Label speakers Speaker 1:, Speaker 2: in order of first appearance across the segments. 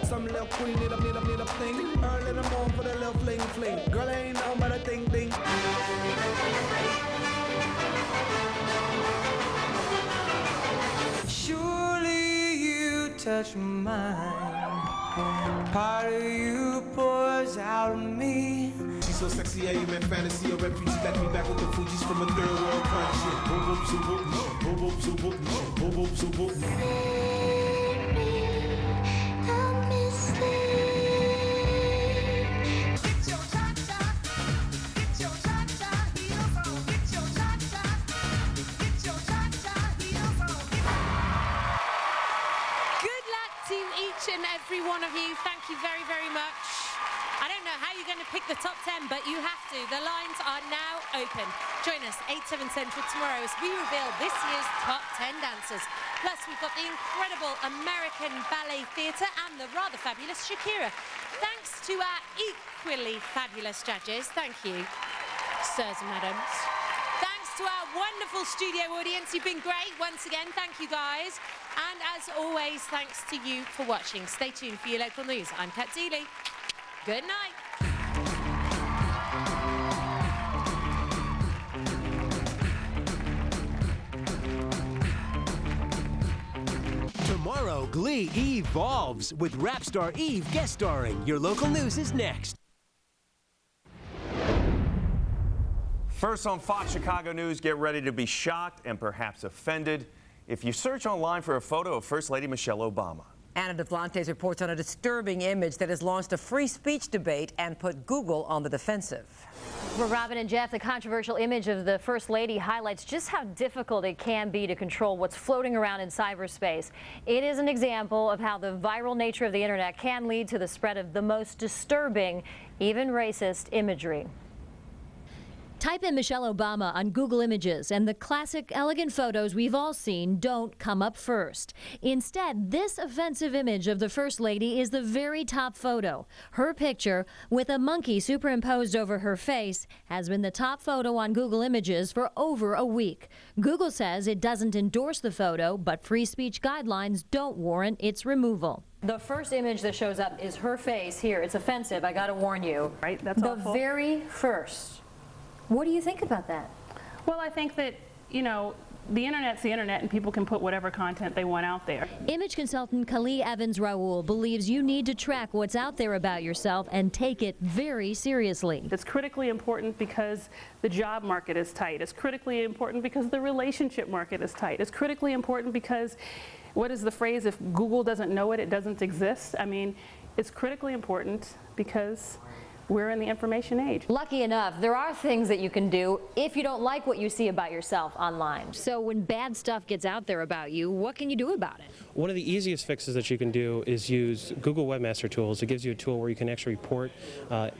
Speaker 1: Some little queen need a thing. Early in the morning for the little fling. Girl, ain't nothing but a ding. Surely you touch mine. Part of you pours out of me. She's so sexy, I am in fantasy. A refugee left me back with the Fugees from a third world country. Boom, boom, so boom, boom, boom, so boom, boom, boom, so boom.
Speaker 2: Every one of you, thank you very, very much. I don't know how you're going to pick the top 10, but you have to. The lines are now open. Join us 8/7 Central tomorrow as we reveal this year's top 10 dancers. Plus, we've got the incredible American Ballet Theatre and the rather fabulous Shakira. Thanks to our equally fabulous judges. Thank you, sirs and madams. Thanks to our wonderful studio audience. You've been great once again. Thank you, guys. And as always, thanks to you for watching. Stay tuned for your local news. I'm Kat Deely. Good night.
Speaker 3: Tomorrow, Glee evolves with rap star Eve guest starring. Your local news is next.
Speaker 4: First on Fox Chicago News, get ready to be shocked and perhaps offended if you search online for a photo of First Lady Michelle Obama.
Speaker 5: Anna DeFlantes reports on a disturbing image that has launched a free speech debate and put Google on the defensive.
Speaker 6: For Robin and Jeff, the controversial image of the First Lady highlights just how difficult it can be to control what's floating around in cyberspace. It is an example of how the viral nature of the internet can lead to the spread of the most disturbing, even racist imagery.
Speaker 7: Type in Michelle Obama on Google Images, and the classic elegant photos we've all seen don't come up first. Instead, this offensive image of the First Lady is the very top photo. Her picture, with a monkey superimposed over her face, has been the top photo on Google Images for over a week. Google says it doesn't endorse the photo, but free speech guidelines don't warrant its removal.
Speaker 6: The first image that shows up is her face here. It's offensive, I gotta warn you.
Speaker 8: Right, that's awful.
Speaker 6: The very first. What do you think about that?
Speaker 8: Well, I think that, you know, the internet's the internet and people can put whatever content they want out there.
Speaker 7: Image consultant Kali Evans-Raoul believes you need to track what's out there about yourself and take it very seriously.
Speaker 8: It's critically important because the job market is tight. It's critically important because the relationship market is tight. It's critically important because, what is the phrase, if Google doesn't know it, it doesn't exist? I mean, it's critically important because we're in the information age.
Speaker 6: Lucky enough, there are things that you can do if you don't like what you see about yourself online.
Speaker 7: So when bad stuff gets out there about you, what can you do about it?
Speaker 9: One of the easiest fixes that you can do is use Google Webmaster Tools. It gives you a tool where you can actually report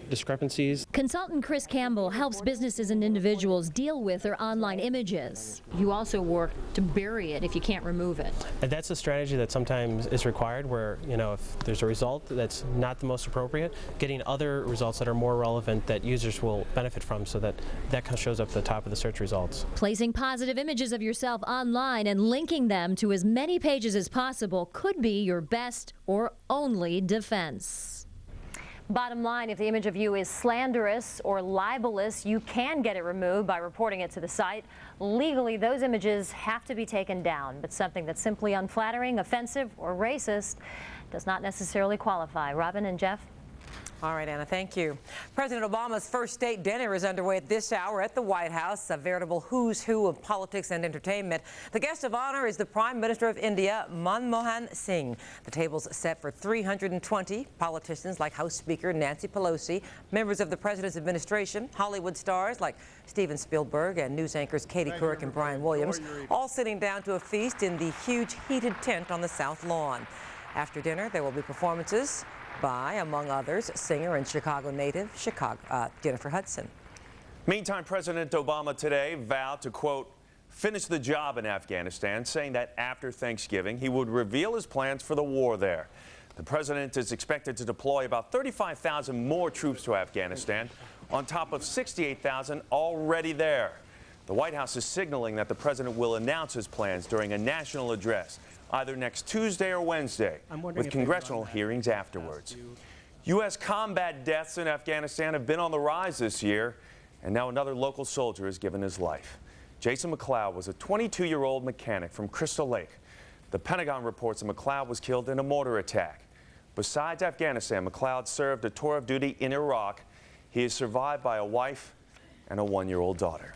Speaker 9: discrepancies.
Speaker 7: Consultant Chris Campbell helps businesses and individuals deal with their online images. You also work to bury it if you can't remove it.
Speaker 9: And that's a strategy that sometimes is required where, you know, if there's a result that's not the most appropriate, getting other results that are more relevant that users will benefit from so that shows up at the top of the search results.
Speaker 7: Placing positive images of yourself online and linking them to as many pages as possible could be your best or only defense.
Speaker 6: Bottom line, if the image of you is slanderous or libelous, you can get it removed by reporting it to the site. Legally, those images have to be taken down, but something that's simply unflattering, offensive, or racist does not necessarily qualify. Robin and Jeff?
Speaker 5: All right, Anna, thank you. President Obama's first state dinner is underway at this hour at the White House, a veritable who's who of politics and entertainment. The guest of honor is the Prime Minister of India, Manmohan Singh. The table's set for 320 politicians like House Speaker Nancy Pelosi, members of the president's administration, Hollywood stars like Steven Spielberg, and news anchors Katie Couric and Brian Williams, all sitting down to a feast in the huge heated tent on the South Lawn. After dinner, there will be performances by, among others, singer and Chicago native Jennifer Hudson.
Speaker 4: Meantime, President Obama today vowed to, quote, finish the job in Afghanistan, saying that after Thanksgiving he would reveal his plans for the war there. The president is expected to deploy about 35,000 more troops to Afghanistan, on top of 68,000 already there. The White House is signaling that the president will announce his plans during a national address either next Tuesday or Wednesday, with congressional hearings afterwards. U.S. combat deaths in Afghanistan have been on the rise this year, and now another local soldier has given his life. Jason McLeod was a 22-year-old mechanic from Crystal Lake. The Pentagon reports that McLeod was killed in a mortar attack. Besides Afghanistan, McLeod served a tour of duty in Iraq. He is survived by a wife and a 1-year-old daughter.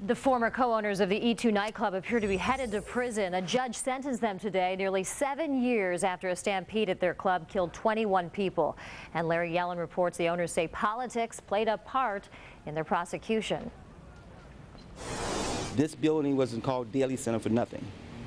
Speaker 6: The former co-owners of the E2 nightclub appear to be headed to prison. A judge sentenced them today nearly 7 years after a stampede at their club killed 21 people. And Larry Yellen reports the owners say politics played a part in their prosecution.
Speaker 10: This building wasn't called Daly Center for nothing,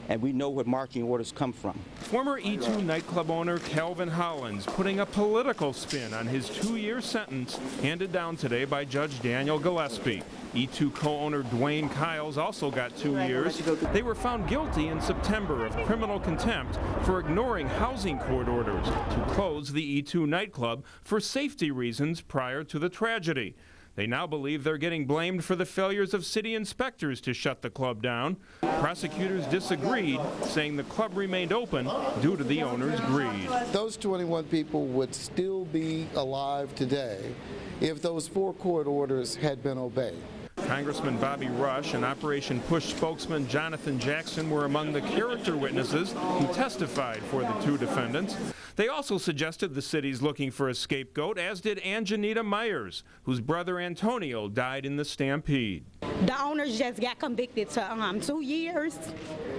Speaker 10: and we know where marching orders come from.
Speaker 11: Former E2 nightclub owner Calvin Hollins putting a political spin on his 2-year sentence handed down today by Judge Daniel Gillespie. E2 co-owner Dwayne Kiles also got 2 years. They were found guilty in September of criminal contempt for ignoring housing court orders to close the E2 nightclub for safety reasons prior to the tragedy. They now believe they're getting blamed for the failures of city inspectors to shut the club down. Prosecutors disagreed, saying the club remained open due to the owner's greed.
Speaker 12: Those 21 people would still be alive today if those 4 court orders had been obeyed.
Speaker 11: Congressman Bobby Rush and Operation Push spokesman Jonathan Jackson were among the character witnesses who testified for the 2 defendants. They also suggested the city's looking for a scapegoat, as did Anjanita Myers, whose brother Antonio died in the stampede.
Speaker 13: The owners just got convicted to 2 years,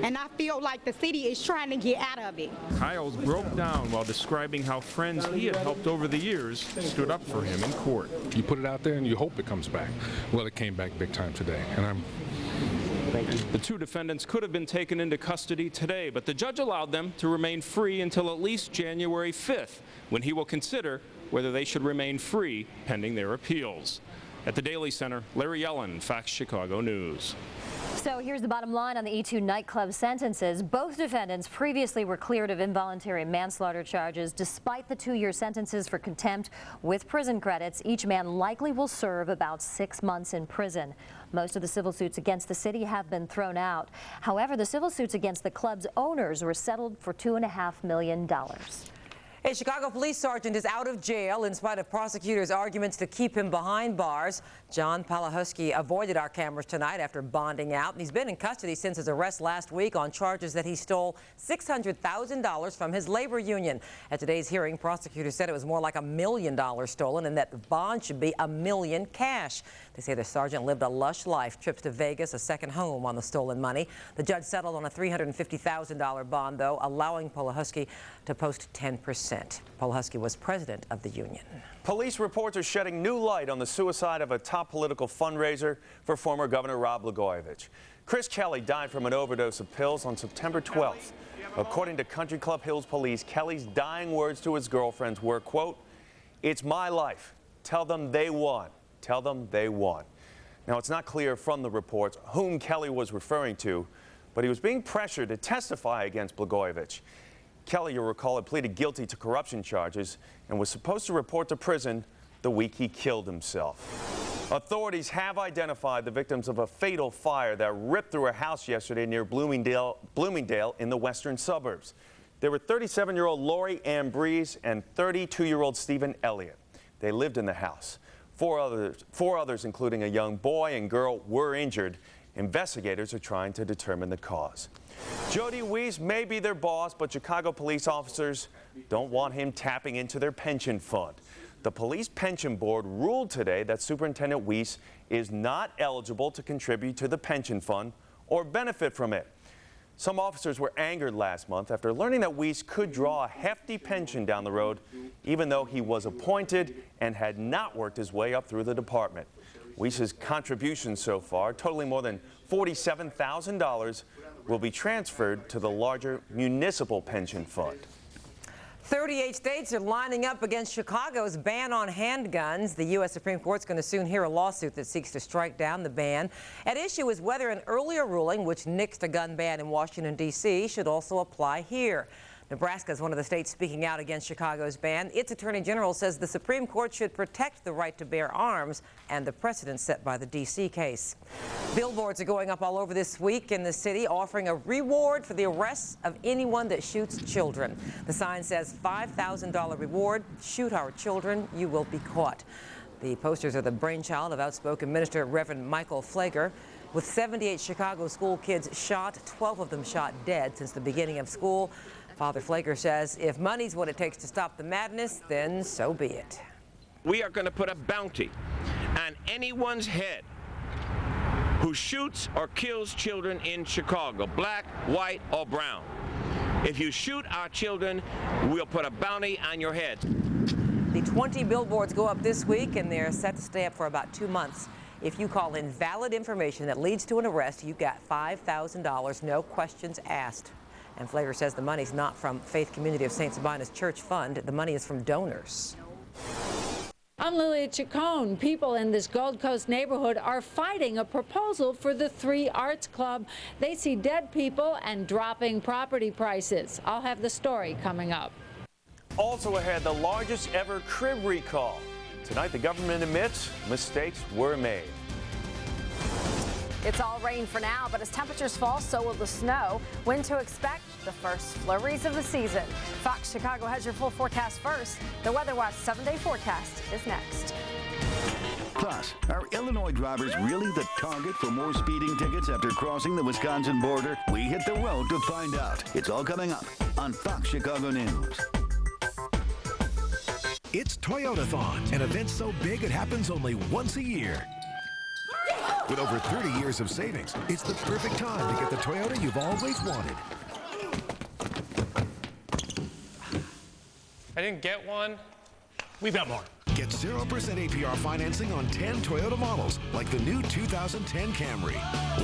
Speaker 13: and I feel like the city is trying to get out of it.
Speaker 11: Kiles broke down while describing how friends he had helped over the years stood up for him in court.
Speaker 14: You put it out there and you hope it comes back. Well, it came back big time today, and
Speaker 11: The 2 defendants could have been taken into custody today, but the judge allowed them to remain free until at least January 5th, when he will consider whether they should remain free pending their appeals. At the Daly Center, Larry Yellen, Fox Chicago News.
Speaker 6: So here's the bottom line on the E2 nightclub sentences. Both defendants previously were cleared of involuntary manslaughter charges. Despite the 2-year sentences for contempt with prison credits, each man likely will serve about 6 months in prison. Most of the civil suits against the city have been thrown out. However, the civil suits against the club's owners were settled for $2.5 million.
Speaker 5: A Chicago police sergeant is out of jail in spite of prosecutors' arguments to keep him behind bars. John Palahusky avoided our cameras tonight after bonding out. He's been in custody since his arrest last week on charges that he stole $600,000 from his labor union. At today's hearing, prosecutors said it was more like $1 million stolen and that the bond should be $1 million cash. They say the sergeant lived a lush life, trips to Vegas, a second home on the stolen money. The judge settled on a $350,000 bond, though, allowing Palahusky to post 10%. Palahusky was president of the union.
Speaker 4: Police reports are shedding new light on the suicide of a top political fundraiser for former Governor Rod Blagojevich. Chris Kelly died from an overdose of pills on September 12th. According to Country Club Hills police, Kelly's dying words to his girlfriends were, quote, "It's my life. Tell them they won. Tell them they won." Now, it's not clear from the reports whom Kelly was referring to, but he was being pressured to testify against Blagojevich. Kelly, you'll recall, had pleaded guilty to corruption charges and was supposed to report to prison the week he killed himself. Authorities have identified the victims of a fatal fire that ripped through a house yesterday near Bloomingdale in the western suburbs. They were 37-year-old Lori Ann Breeze and 32-year-old Stephen Elliott. They lived in the house. Four others, including a young boy and girl, were injured. Investigators are trying to determine the cause. Jody Weiss may be their boss, but Chicago police officers don't want him tapping into their pension fund. The Police Pension Board ruled today that Superintendent Weiss is not eligible to contribute to the pension fund or benefit from it. Some officers were angered last month after learning that Weiss could draw a hefty pension down the road, even though he was appointed and had not worked his way up through the department. Weiss's contributions so far, totaling more than $47,000, will be transferred to the larger municipal pension fund.
Speaker 5: 38 states are lining up against Chicago's ban on handguns. The U.S. Supreme Court is going to soon hear a lawsuit that seeks to strike down the ban. At issue is whether an earlier ruling, which nixed a gun ban in Washington, D.C., should also apply here. Nebraska is one of the states speaking out against Chicago's ban. Its attorney general says the Supreme Court should protect the right to bear arms and the precedent set by the D.C. case. Billboards are going up all over this week in the city, offering a reward for the arrest of anyone that shoots children. The sign says $5,000 reward. Shoot our children, you will be caught. The posters are the brainchild of outspoken minister Reverend Michael Flager. With 78 Chicago school kids shot, 12 of them shot dead since the beginning of school. Father Flager says if money's what it takes to stop the madness, then so be it.
Speaker 15: We are going to put a bounty on anyone's head who shoots or kills children in Chicago, black, white, or brown. If you shoot our children, we'll put a bounty on your head.
Speaker 5: The 20 billboards go up this week, and they're set to stay up for about 2 months. If you call in valid information that leads to an arrest, you got $5,000, no questions asked. And Flager says the money's not from Faith Community of St. Sabina's church fund. The money is from donors.
Speaker 16: I'm Lilia Chacon. People in this Gold Coast neighborhood are fighting a proposal for the 3 Arts Club. They see dead people and dropping property prices. I'll have the story coming up.
Speaker 4: Also ahead, the largest ever crib recall. Tonight, the government admits mistakes were made.
Speaker 17: It's all rain for now, but as temperatures fall, so will the snow. When to expect? The first flurries of the season. Fox Chicago has your full forecast first. The Weather Watch 7-day forecast is next.
Speaker 18: Plus, are Illinois drivers really the target for more speeding tickets after crossing the Wisconsin border? We hit the road to find out. It's all coming up on Fox Chicago News.
Speaker 19: It's Toyotathon, an event so big it happens only once a year. With over 30 years of savings, it's the perfect time to get the Toyota you've always wanted.
Speaker 20: I didn't get one. We've got more.
Speaker 19: Get 0% APR financing on 10 Toyota models, like the new 2010 Camry.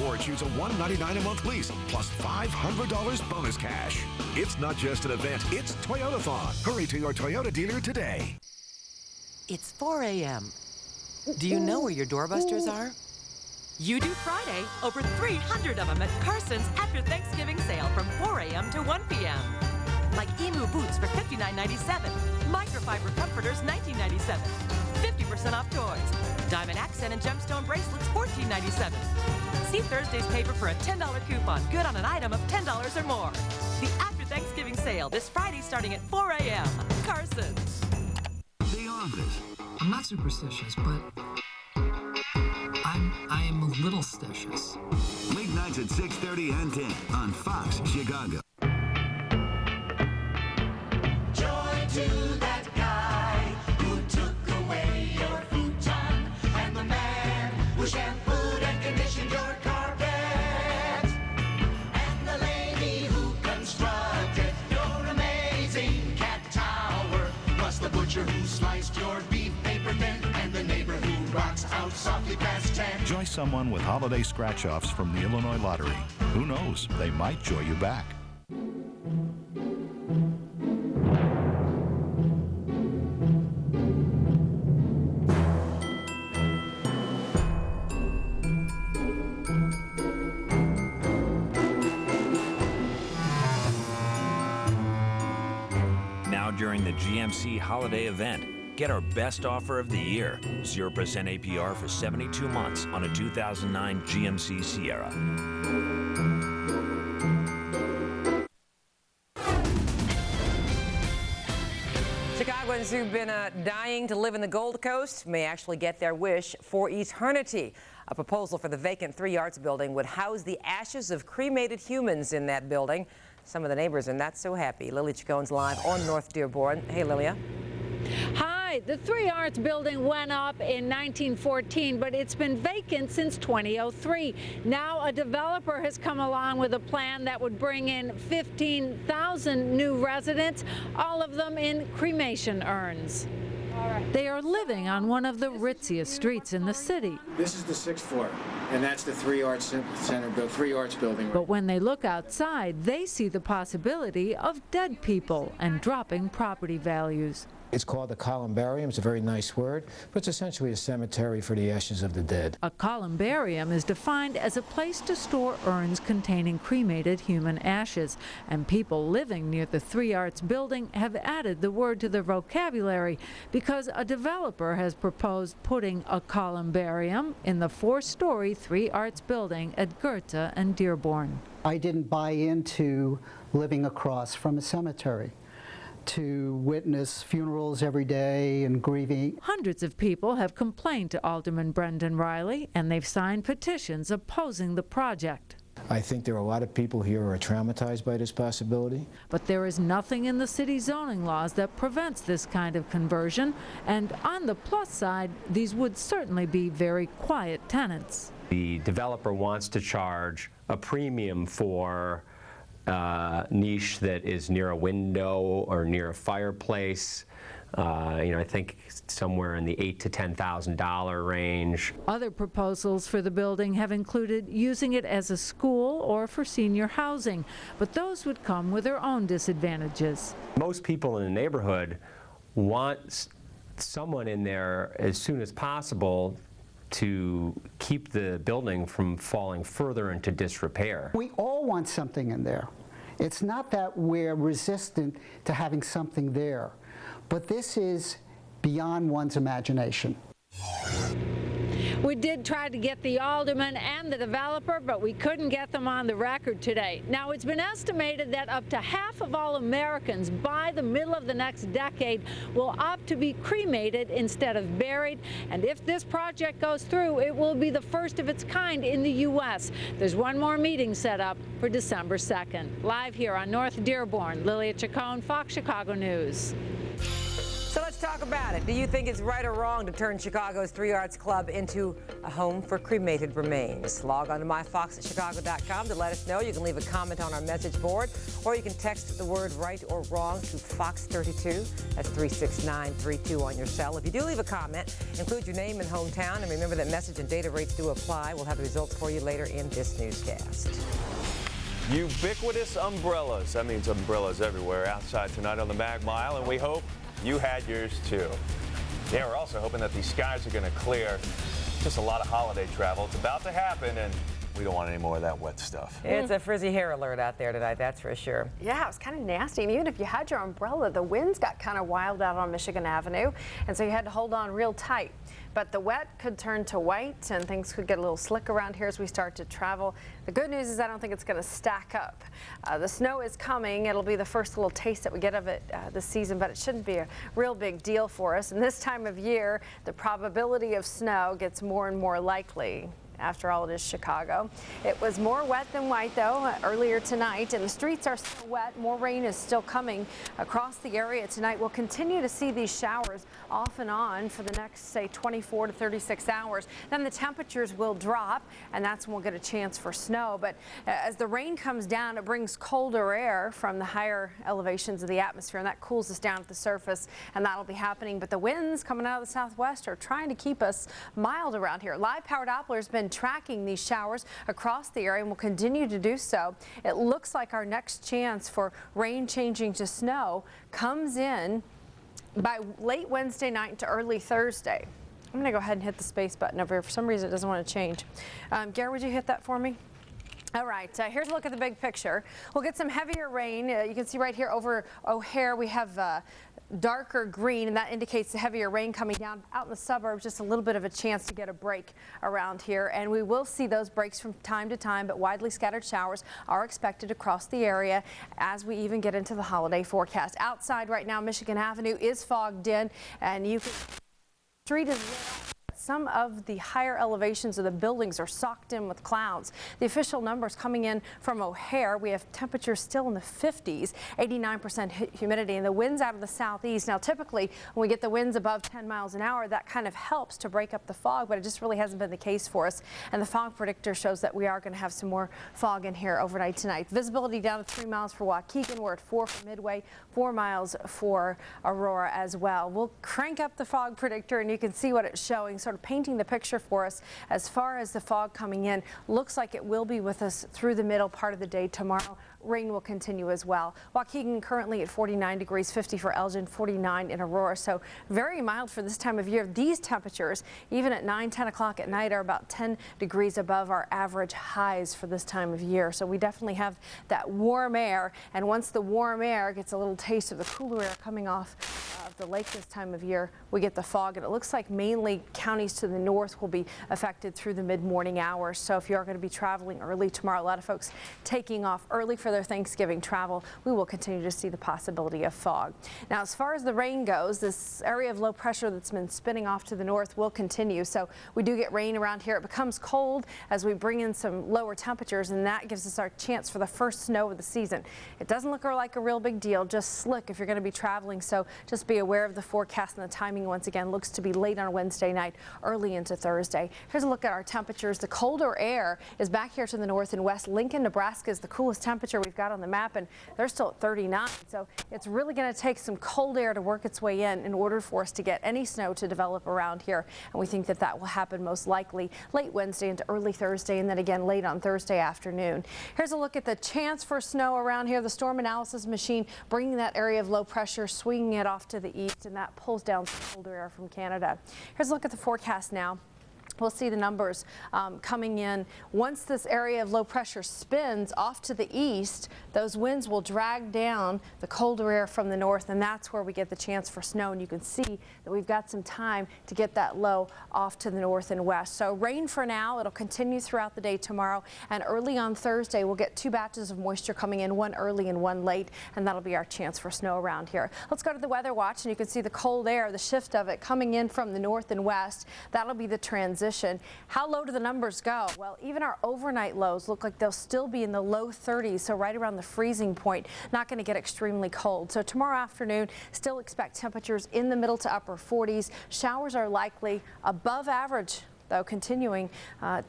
Speaker 19: Or choose a $199 a month lease, plus $500 bonus cash. It's not just an event, it's Toyotathon. Hurry to your Toyota dealer today.
Speaker 21: It's 4 a.m. Do you know where your doorbusters are?
Speaker 22: You do Friday, over 300 of them at Carson's after Thanksgiving sale from 4 a.m. to 1 p.m. Like Emu boots for $59.97, microfiber comforters $19.97, 50% off toys, diamond accent and gemstone bracelets $14.97. See Thursday's paper for a $10 coupon, good on an item of $10 or more. The after Thanksgiving sale this Friday starting at 4 a.m. Carson's.
Speaker 18: The Office.
Speaker 23: I'm not superstitious, but I am a little stitious.
Speaker 18: Weeknights at 6:30 and 10 on Fox Chicago.
Speaker 1: Joy to that guy who took away your futon, and the man who shampooed and conditioned your carpet, and the lady who constructed your amazing cat tower, plus the butcher who sliced your beef paper thin, and the neighbor who rocks out softly past 10.
Speaker 24: Joy someone with holiday scratch-offs from the Illinois Lottery. Who knows? They might joy you back.
Speaker 25: Now during the GMC holiday event, get our best offer of the year, 0% APR for 72 months on a 2009 GMC Sierra.
Speaker 5: Chicagoans who've been dying to live in the Gold Coast may actually get their wish for eternity. A proposal for the vacant 3 Arts building would house the ashes of cremated humans in that building. Some of the neighbors are not so happy. Lilia Chacon's live on North Dearborn. Hey, Lilia.
Speaker 16: Hi, the 3 Arts building went up in 1914, but it's been vacant since 2003. Now a developer has come along with a plan that would bring in 15,000 new residents, all of them in cremation urns.
Speaker 26: They are living on one of the ritziest streets in the city.
Speaker 27: This is the 6th floor,
Speaker 2: and that's the Three Arts building.
Speaker 16: But when they look outside, they see the possibility of dead people and dropping property values.
Speaker 3: It's called a columbarium. It's a very nice word, but it's essentially a cemetery for the ashes of the dead.
Speaker 16: A columbarium is defined as a place to store urns containing cremated human ashes, and people living near the Three Arts building have added the word to their vocabulary because a developer has proposed putting a columbarium in the 4-story Three Arts building at Goethe and Dearborn.
Speaker 7: I didn't buy into living across from a cemetery to witness funerals every day and grieving.
Speaker 16: Hundreds of people have complained to Alderman Brendan Riley, and they've signed petitions opposing the project.
Speaker 3: I think there are a lot of people here who are traumatized by this possibility.
Speaker 16: But there is nothing in the city zoning laws that prevents this kind of conversion, and on the plus side, these would certainly be very quiet tenants.
Speaker 8: The developer wants to charge a premium for niche that is near a window or near a fireplace. I think somewhere in the $8,000 to $10,000 range.
Speaker 16: Other proposals for the building have included using it as a school or for senior housing, but those would come with their own disadvantages.
Speaker 8: Most people in the neighborhood want someone in there as soon as possible to keep the building from falling further into disrepair.
Speaker 7: We all want something in there. It's not that we're resistant to having something there, but this is beyond one's imagination.
Speaker 16: We did try to get the alderman and the developer, but we couldn't get them on the record today. Now, it's been estimated that up to half of all Americans by the middle of the next decade will opt to be cremated instead of buried. And if this project goes through, it will be the first of its kind in the U.S. There's one more meeting set up for December 2nd. Live here on North Dearborn, Lilia Chacon, Fox Chicago News.
Speaker 5: So let's talk about it. Do you think it's right or wrong to turn Chicago's Three Arts Club into a home for cremated remains? Log on to myfoxchicago.com to let us know. You can leave a comment on our message board, or you can text the word right or wrong to Fox32. That's 36932 on your cell. If you do leave a comment, include your name and hometown, and remember that message and data rates do apply. We'll have the results for you later in this newscast.
Speaker 4: Ubiquitous umbrellas. That means umbrellas everywhere outside tonight on the Mag Mile, and we hope you had yours too. Yeah, we're also hoping that these skies are going to clear. Just a lot of holiday travel. It's about to happen, and we don't want any more of that wet stuff.
Speaker 5: It's a frizzy hair alert out there tonight, that's for sure.
Speaker 17: Yeah, it was kind of nasty. And even if you had your umbrella, the winds got kind of wild out on Michigan Avenue, and so you had to hold on real tight. But the wet could turn to white, and things could get a little slick around here as we start to travel. The good news is I don't think it's going to stack up. The snow is coming. It'll be the first little taste that we get of it this season, but it shouldn't be a real big deal for us. And this time of year, the probability of snow gets more and more likely. After all, it is Chicago. It was more wet than white, though, earlier tonight, and the streets are still wet. More rain is still coming across the area tonight. We'll continue to see these showers off and on for the next, say, 24 to 36 hours. Then the temperatures will drop, and that's when we'll get a chance for snow. But as the rain comes down, it brings colder air from the higher elevations of the atmosphere, and that cools us down at the surface, and that'll be happening. But the winds coming out of the southwest are trying to keep us mild around here. Live Power Doppler's been tracking these showers across the area and will continue to do so. It looks like our next chance for rain changing to snow comes in by late Wednesday night to early Thursday. I'm going to go ahead and hit the space button over here. For some reason, it doesn't want to change. Gary, would you hit that for me? All right, here's a look at the big picture. We'll get some heavier rain. You can see right here over O'Hare, we have darker green, and that indicates the heavier rain coming down. Out in the suburbs, just a little bit of a chance to get a break around here, and we will see those breaks from time to time, but widely scattered showers are expected across the area as we even get into the holiday forecast. Outside right now, Michigan Avenue is fogged in, and you can street is lit up. Some of the higher elevations of the buildings are socked in with clouds. The official numbers coming in from O'Hare, we have temperatures still in the 50s, 89% humidity, and the winds out of the southeast. Now, typically, when we get the winds above 10 miles an hour, that kind of helps to break up the fog, but it just really hasn't been the case for us. And the fog predictor shows that we are going to have some more fog in here overnight tonight. Visibility down to 3 miles for Waukegan. We're at 4 for Midway, 4 miles for Aurora as well. We'll crank up the fog predictor, and you can see what it's showing, sort sort of painting the picture for us as far as the fog coming in. Looks like it will be with us through the middle part of the day tomorrow. Rain will continue as well. Waukegan currently at 49 degrees, 50 for Elgin, 49 in Aurora. So very mild for this time of year. These temperatures, even at 9, 10 o'clock at night, are about 10 degrees above our average highs for this time of year. So we definitely have that warm air. And once the warm air gets a little taste of the cooler air coming off of the lake this time of year, we get the fog. And it looks like mainly counties to the north will be affected through the mid-morning hours. So if you are going to be traveling early tomorrow, a lot of folks taking off early for their Thanksgiving travel, we will continue to see the possibility of fog. Now, as far as the rain goes, this area of low pressure that's been spinning off to the north will continue. So we do get rain around here. It becomes cold as we bring in some lower temperatures, and that gives us our chance for the first snow of the season. It doesn't look like a real big deal, just slick if you're going to be traveling. So just be aware of the forecast, and the timing once again looks to be late on Wednesday night, early into Thursday. Here's a look at our temperatures. The colder air is back here to the north and west. Lincoln, Nebraska is the coolest temperature we've got on the map, and they're still at 39. So it's really going to take some cold air to work its way in order for us to get any snow to develop around here. And we think that that will happen most likely late Wednesday into early Thursday, and then again late on Thursday afternoon. Here's a look at the chance for snow around here. The storm analysis machine bringing that area of low pressure, swinging it off to the east, and that pulls down some colder air from Canada. Here's a look at the forecast now. We'll see the numbers coming in. Once this area of low pressure spins off to the east, those winds will drag down the colder air from the north, and that's where we get the chance for snow. And you can see that we've got some time to get that low off to the north and west. So rain for now. It'll continue throughout the day tomorrow, and early on Thursday we'll get 2 batches of moisture coming in, one early and one late, and that'll be our chance for snow around here. Let's go to the weather watch, and you can see the cold air, the shift of it coming in from the north and west. That'll be the transition. How low do the numbers go? Well, even our overnight lows look like they'll still be in the low 30s, so right around the freezing point. Not going to get extremely cold. So tomorrow afternoon, still expect temperatures in the middle to upper 40s. Showers are likely above average, though, continuing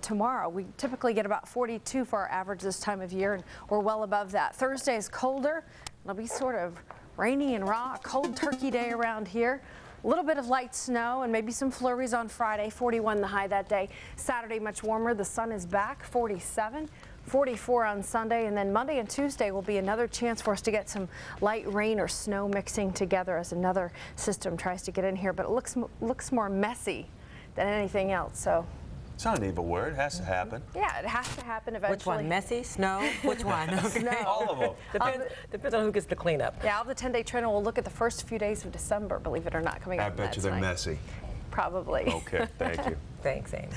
Speaker 17: tomorrow. We typically get about 42 for our average this time of year, and we're well above that. Thursday is colder. It'll be sort of rainy and raw, a cold turkey day around here. A little bit of light snow and maybe some flurries on Friday, 41 the high that day. Saturday much warmer, the sun is back, 47. 44 on Sunday, and then Monday and Tuesday will be another chance for us to get some light rain or snow mixing together as another system tries to get in here, but it looks more messy than anything else. So
Speaker 4: it's not an evil word. It has to happen.
Speaker 17: yeah, it has to happen eventually.
Speaker 5: Which one? Messy? Snow? Which one? Okay.
Speaker 17: Snow.
Speaker 4: All of them.
Speaker 5: Depends on who gets the cleanup.
Speaker 17: Yeah, all the 10-day trend will look at the first few days of December, believe it or not, coming up.
Speaker 4: I bet you they're messy.
Speaker 17: Probably.
Speaker 4: Okay, thank you.
Speaker 5: Thanks, Amy.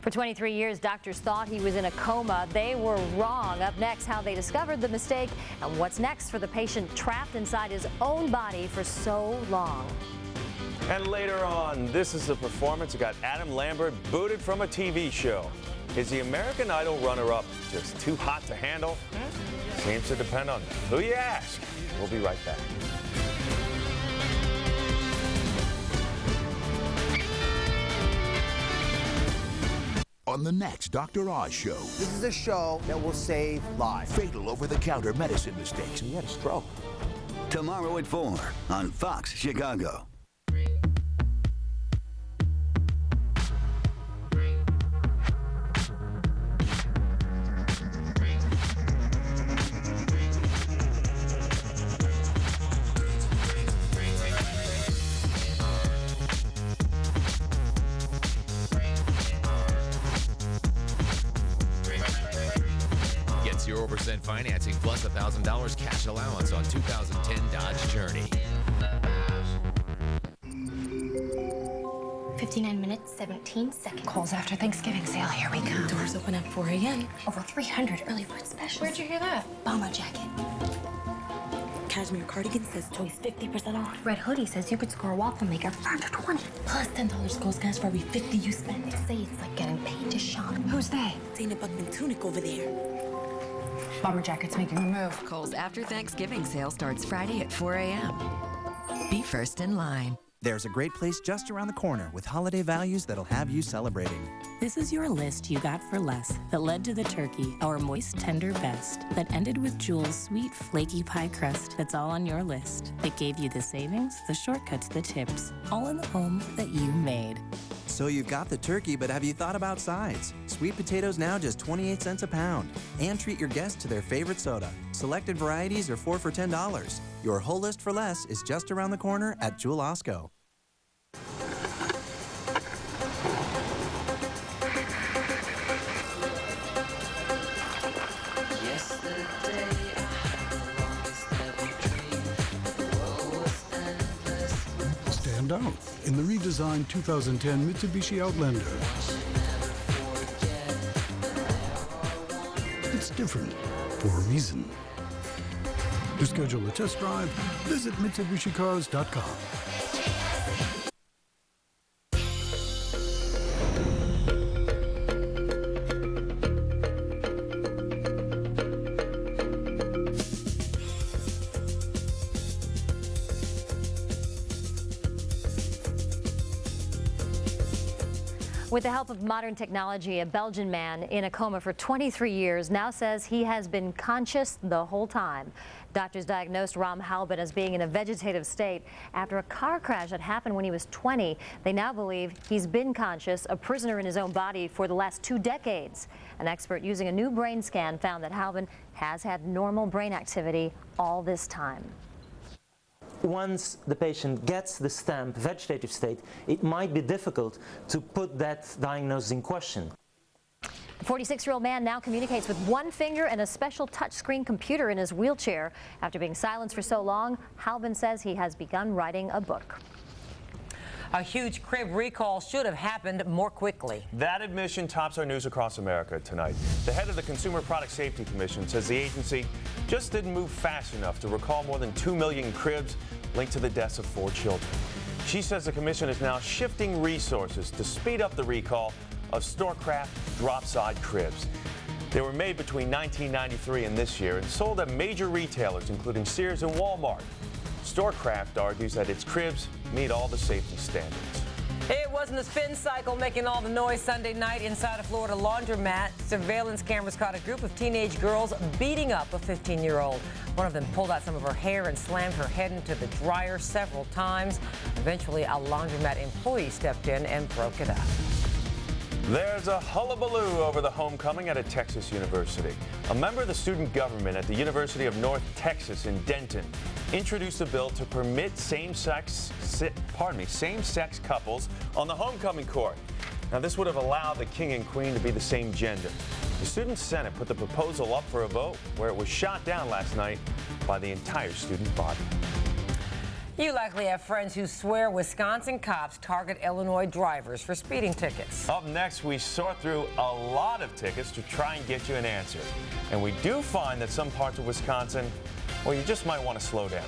Speaker 6: For 23 years, doctors thought he was in a coma. They were wrong. Up next, how they discovered the mistake and what's next for the patient trapped inside his own body for so long.
Speaker 4: And later on, this is the performance that got Adam Lambert booted from a TV show. Is the American Idol runner-up just too hot to handle? Seems to depend on who you ask. We'll be right back.
Speaker 9: On the next Dr. Oz show.
Speaker 10: This is a show that will save lives.
Speaker 9: Fatal over-the-counter medicine mistakes.
Speaker 10: He had a stroke.
Speaker 18: Tomorrow at 4 on Fox Chicago.
Speaker 12: Get 0% financing plus $1,000 cash allowance on 2010 Dodge Journey.
Speaker 13: 59 minutes, 17 seconds.
Speaker 14: Kohl's after Thanksgiving sale. Here we come.
Speaker 13: Doors open at 4 a.m. Over 300 early bird specials.
Speaker 14: Where'd you hear that?
Speaker 13: Bomber jacket. Cashmere cardigan says toys 50% off. Red hoodie says you could score a waffle maker for under 20. Plus $10 Kohl's cash for every 50 you spend. They say it's like getting paid to shop.
Speaker 14: Who's they?
Speaker 13: Dana Buckman Tunic over there.
Speaker 14: Bomber jacket's making a move.
Speaker 22: Kohl's after Thanksgiving sale starts Friday at 4 a.m. Be first in line.
Speaker 26: There's a great place just around the corner with holiday values that'll have you celebrating.
Speaker 27: This is your list you got for less that led to the turkey, our moist, tender best, that ended with Jewel's sweet, flaky pie crust that's all on your list, that gave you the savings, the shortcuts, the tips, all in the home that you made.
Speaker 26: So you've got the turkey, but have you thought about sides? Sweet potatoes now just 28 cents a pound. And treat your guests to their favorite soda. Selected varieties are 4 for $10. Your whole list for less is just around the corner at Jewel Osco.
Speaker 1: Stand out in the redesigned 2010 Mitsubishi Outlander. It's different for a reason. To schedule a test drive, visit MitsubishiCars.com.
Speaker 6: With the help of modern technology, a Belgian man in a coma for 23 years now says he has been conscious the whole time. Doctors diagnosed Ram Halben as being in a vegetative state after a car crash that happened when he was 20. They now believe he's been conscious, a prisoner in his own body for the last 2 decades. An expert using a new brain scan found that Halben has had normal brain activity all this time.
Speaker 11: Once the patient gets the stamp vegetative state, it might be difficult to put that diagnosis in question.
Speaker 6: The 46-year-old man now communicates with one finger and a special touchscreen computer in his wheelchair. After being silenced for so long, Halben says he has begun writing a book.
Speaker 5: A huge crib recall should have happened more quickly.
Speaker 4: That admission tops our news across America tonight. The head of the Consumer Product Safety Commission says the agency just didn't move fast enough to recall more than 2 million cribs linked to the deaths of 4 children. She says the commission is now shifting resources to speed up the recall of Storecraft drop-side cribs. They were made between 1993 and this year and sold at major retailers, including Sears and Walmart. Storecraft argues that its cribs meet all the safety standards.
Speaker 5: It wasn't a spin cycle making all the noise Sunday night inside a Florida laundromat. Surveillance cameras caught a group of teenage girls beating up a 15-year-old. One of them pulled out some of her hair and slammed her head into the dryer several times. Eventually, a laundromat employee stepped in and broke it up.
Speaker 4: There's a hullabaloo over the homecoming at a Texas university. A member of the student government at the University of North Texas in Denton introduced a bill to permit same-sex couples on the homecoming court. Now, this would have allowed the king and queen to be the same gender. The Student Senate put the proposal up for a vote, where it was shot down last night by the entire student body.
Speaker 5: You likely have friends who swear Wisconsin cops target Illinois drivers for speeding tickets.
Speaker 4: Up next, we sort through a lot of tickets to try and get you an answer. And we do find that some parts of Wisconsin, well, you just might want to slow down.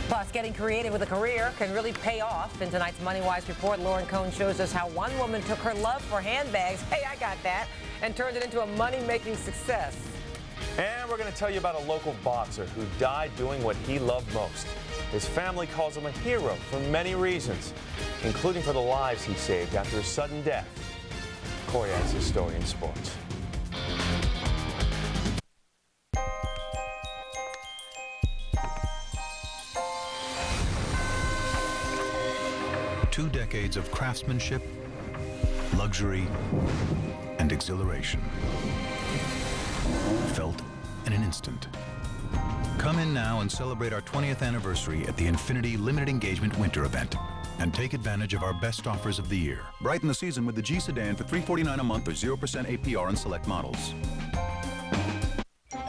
Speaker 5: Plus, getting creative with a career can really pay off. In tonight's MoneyWise report, Lauren Cohn shows us how one woman took her love for handbags, hey, I got that, and turned it into a money-making success.
Speaker 4: And we're going to tell you about a local boxer who died doing what he loved most. His family calls him a hero for many reasons, including for the lives he saved after his sudden death. Corey has his story in sports.
Speaker 24: Two decades of craftsmanship, luxury, and exhilaration. Felt in an instant. Come in now and celebrate our 20th anniversary at the Infinity Limited Engagement Winter Event and take advantage of our best offers of the year. Brighten the season with the G Sedan for $349 a month or 0% APR on select models.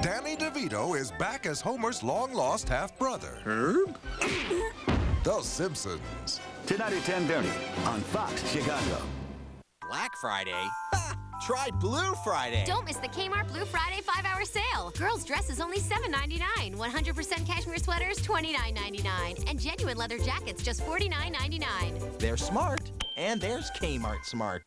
Speaker 15: Danny DeVito is back as Homer's long-lost half-brother. Herb? The Simpsons.
Speaker 18: Tonight at 10:30 on Fox Chicago.
Speaker 10: Black Friday? Ha! Try Blue Friday.
Speaker 19: Don't miss the Kmart Blue Friday 5-hour sale. Girls' dresses only $7.99. 100% cashmere sweaters $29.99. And genuine leather jackets just $49.99.
Speaker 10: They're smart, and there's Kmart smart.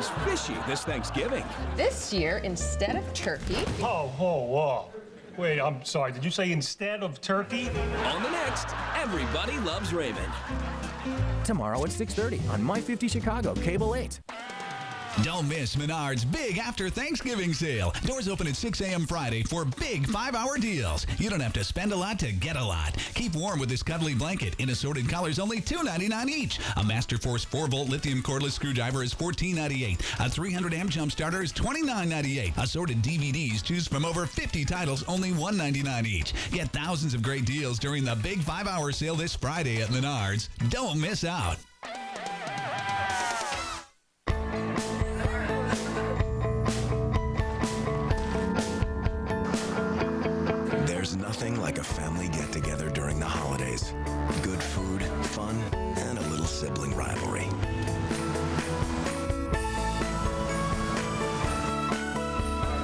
Speaker 2: is fishy this Thanksgiving.
Speaker 3: This year, instead of turkey...
Speaker 8: Whoa. Wait, I'm sorry. Did you say instead of turkey?
Speaker 2: On the next, Everybody Loves Raymond. Tomorrow at 6:30 on My 50 Chicago, Cable 8.
Speaker 20: Don't miss Menards' big after Thanksgiving sale. Doors open at 6 a.m. Friday for big 5-hour deals. You don't have to spend a lot to get a lot. Keep warm with this cuddly blanket in assorted colors, only $2.99 each. A Masterforce 4-volt lithium cordless screwdriver is $14.98. A 300-amp jump starter is $29.98. Assorted DVDs, choose from over 50 titles, only $1.99 each. Get thousands of great deals during the big 5-hour sale this Friday at Menards. Don't miss out.
Speaker 21: There's nothing like a family get-together during the holidays. Good food, fun, and a little sibling rivalry.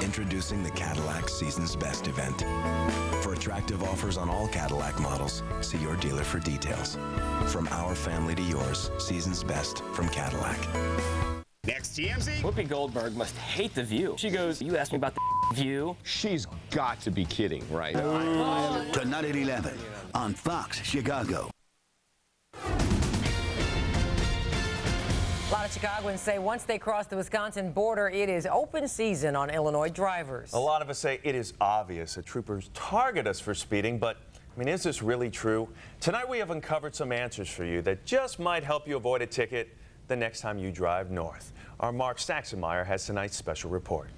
Speaker 21: Introducing the Cadillac Season's Best event. For attractive offers on all Cadillac models, see your dealer for details. From our family to yours, Season's Best from Cadillac.
Speaker 23: Next TMZ. Whoopi Goldberg must hate The View. She goes, you asked me about the View? She's got to be kidding, right?
Speaker 18: Tonight at 11 on Fox Chicago.
Speaker 5: A lot of Chicagoans say once they cross the Wisconsin border, it is open season on Illinois drivers.
Speaker 4: A lot of us say it is obvious that troopers target us for speeding, but I mean, is this really true? Tonight we have uncovered some answers for you that just might help you avoid a ticket the next time you drive north. Our Mark Saxenmeyer has tonight's special report.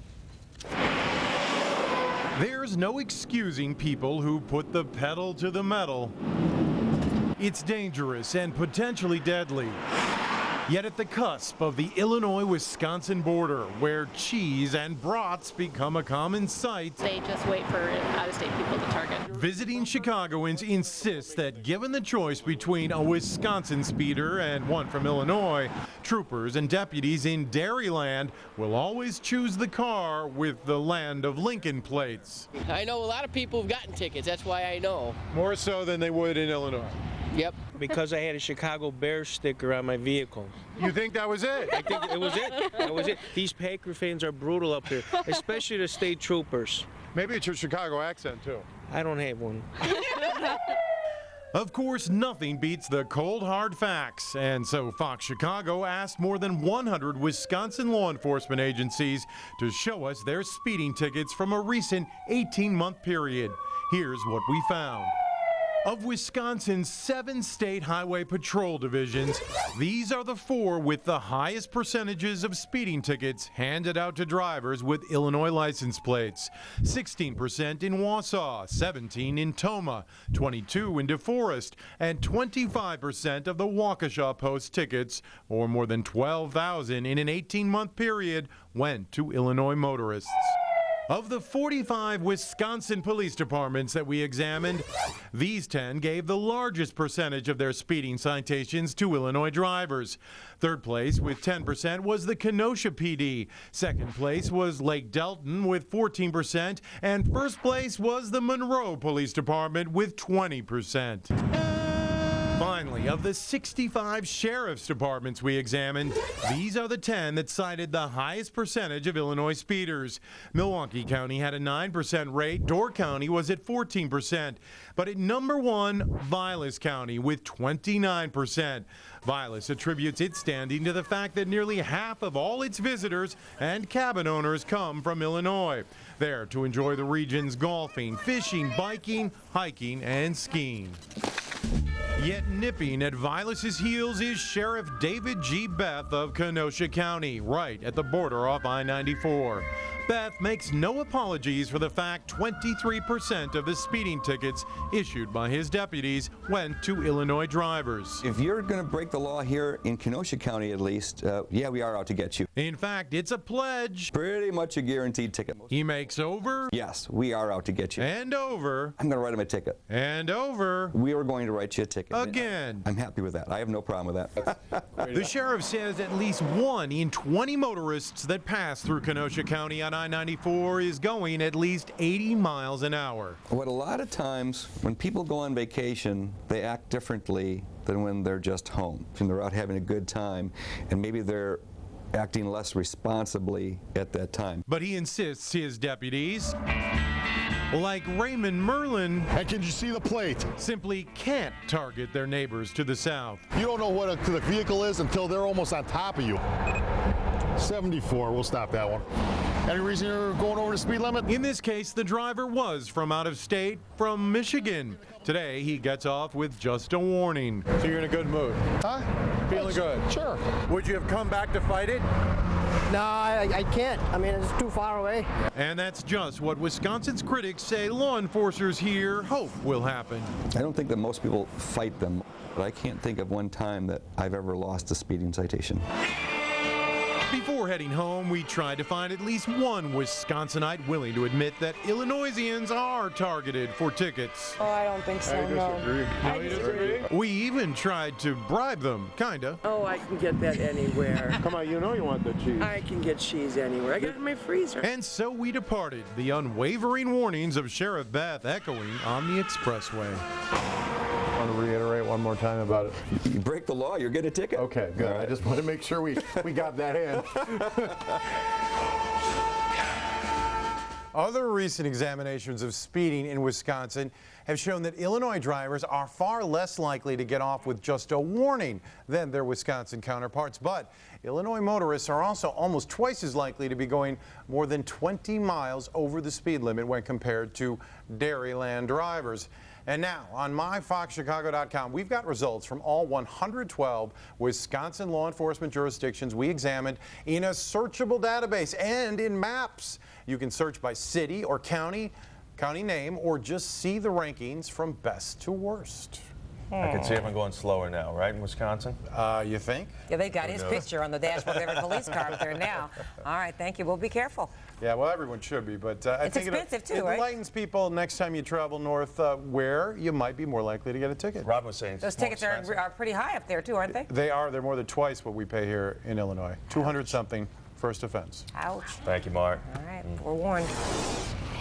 Speaker 25: There's no excusing people who put the pedal to the metal. It's dangerous and potentially deadly. Yet at the cusp of the Illinois-Wisconsin border, where cheese and brats become a common sight,
Speaker 28: they just wait for out-of-state people to target.
Speaker 25: Visiting Chicagoans insist that given the choice between a Wisconsin speeder and one from Illinois, troopers and deputies in Dairyland will always choose the car with the Land of Lincoln plates.
Speaker 28: I know a lot of people have gotten tickets, that's why I know.
Speaker 25: More so than they would in Illinois.
Speaker 28: Yep.
Speaker 29: Because I had a Chicago Bears sticker on my vehicle.
Speaker 25: You think that was it?
Speaker 29: I think it was it. That was it. These Packer fans are brutal up here, especially the state troopers.
Speaker 25: Maybe it's your Chicago accent, too.
Speaker 29: I don't have one.
Speaker 25: Of course, nothing beats the cold, hard facts. And so Fox Chicago asked more than 100 Wisconsin law enforcement agencies to show us their speeding tickets from a recent 18-month period. Here's what we found. Of Wisconsin's 7 state highway patrol divisions, these are the 4 with the highest percentages of speeding tickets handed out to drivers with Illinois license plates. 16% in Wausau, 17% in Toma, 22% in DeForest, and 25% of the Waukesha Post tickets, or more than 12,000 in an 18-month period, went to Illinois motorists. Of the 45 Wisconsin police departments that we examined, these 10 gave the largest percentage of their speeding citations to Illinois drivers. Third place with 10% was the Kenosha PD. Second place was Lake Delton with 14%. And first place was the Monroe Police Department with 20%. Finally, of the 65 sheriff's departments we examined, these are the 10 that cited the highest percentage of Illinois speeders. Milwaukee County had a 9% rate. Door County was at 14%. But at number 1, Vilas County with 29%. Vilas attributes its standing to the fact that nearly half of all its visitors and cabin owners come from Illinois, there to enjoy the region's golfing, fishing, biking, hiking, and skiing. Yet nipping at Vilas's heels is Sheriff David G. Beth of Kenosha County, right at the border off I-94. Beth makes no apologies for the fact 23% of the speeding tickets issued by his deputies went to Illinois drivers.
Speaker 30: If you're going to break the law here in Kenosha County, at least, yeah, we are out to get you.
Speaker 25: In fact, it's a pledge.
Speaker 30: Pretty much a guaranteed ticket.
Speaker 25: He makes over.
Speaker 30: Yes, we are out to get you.
Speaker 25: And over.
Speaker 30: I'm going to write him a ticket.
Speaker 25: And over.
Speaker 30: We are going to write you a ticket.
Speaker 25: Again.
Speaker 30: I'm happy with that. I have no problem with that.
Speaker 25: The sheriff says at least 1 in 20 motorists that pass through Kenosha County on I-94 is going at least 80 miles an hour.
Speaker 30: What a lot of times when people go on vacation, they act differently than when they're just home. And they're out having a good time, and maybe they're acting less responsibly at that time.
Speaker 25: But he insists his deputies, like Raymond Merlin,
Speaker 7: and can you see the plate?
Speaker 25: Simply can't target their neighbors to the south.
Speaker 7: You don't know what the vehicle is until they're almost on top of you. 74, we'll stop that one. Any reason you're going over the speed limit?
Speaker 25: In this case, the driver was from out of state, from Michigan. Today, he gets off with just a warning.
Speaker 7: So you're in a good mood? Huh?
Speaker 25: Feeling good?
Speaker 7: Sure.
Speaker 25: Would you have come back to fight it?
Speaker 9: No, I can't. I mean, it's too far away.
Speaker 25: And that's just what Wisconsin's critics say law enforcers here hope will happen.
Speaker 30: I don't think that most people fight them, but I can't think of one time that I've ever lost a speeding citation.
Speaker 25: Before heading home, we tried to find at least one Wisconsinite willing to admit that Illinoisians are targeted for tickets.
Speaker 9: Oh, I don't think so, no.
Speaker 25: I disagree. We even tried to bribe them, kinda.
Speaker 12: Oh, I can get that anywhere.
Speaker 25: Come on, you know you want the cheese.
Speaker 12: I can get cheese anywhere. I got it in my freezer.
Speaker 25: And so we departed, the unwavering warnings of Sheriff Beth echoing on the expressway.
Speaker 7: I want to reiterate one more time about it.
Speaker 30: You break the law, you'll get a ticket.
Speaker 7: Okay, good. Right. I just want to make sure we got that in.
Speaker 25: Other recent examinations of speeding in Wisconsin have shown that Illinois drivers are far less likely to get off with just a warning than their Wisconsin counterparts. But Illinois motorists are also almost twice as likely to be going more than 20 miles over the speed limit when compared to Dairyland drivers. And now, on myfoxchicago.com, we've got results from all 112 Wisconsin law enforcement jurisdictions we examined in a searchable database and in maps. You can search by city or county name, or just see the rankings from best to worst.
Speaker 4: I can see everyone going slower now, right, in Wisconsin?
Speaker 25: You think?
Speaker 5: Yeah, they got his picture on the dashboard of every police car up there now. All right, thank you. We'll be careful.
Speaker 25: Yeah, well, everyone should be, but I
Speaker 5: it's
Speaker 25: think
Speaker 5: expensive too,
Speaker 25: it
Speaker 5: right?
Speaker 25: enlightens people next time you travel north where you might be more likely to get a ticket.
Speaker 4: Rob was saying
Speaker 5: those tickets are pretty high up there too, aren't they?
Speaker 25: They are. They're more than twice what we pay here in Illinois. 200-something first offense.
Speaker 5: Ouch.
Speaker 4: Thank you, Mark.
Speaker 5: All right, we're warned.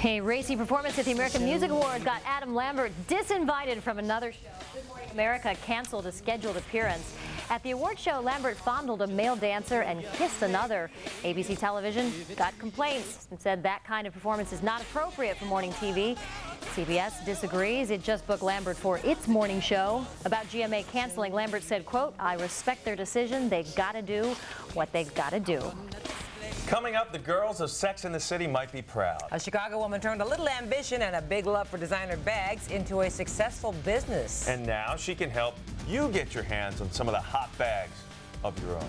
Speaker 6: A racy performance at the American Music Awards got Adam Lambert disinvited from another show. Good Morning America canceled a scheduled appearance. At the award show, Lambert fondled a male dancer and kissed another. ABC Television got complaints and said that kind of performance is not appropriate for morning TV. CBS disagrees. It just booked Lambert for its morning show. About GMA canceling, Lambert said, quote, "I respect their decision. They've got to do what they've got to do."
Speaker 4: Coming up, the girls of Sex and the City might be proud.
Speaker 5: A Chicago woman turned a little ambition and a big love for designer bags into a successful business.
Speaker 4: And now she can help you get your hands on some of the hot bags of your own.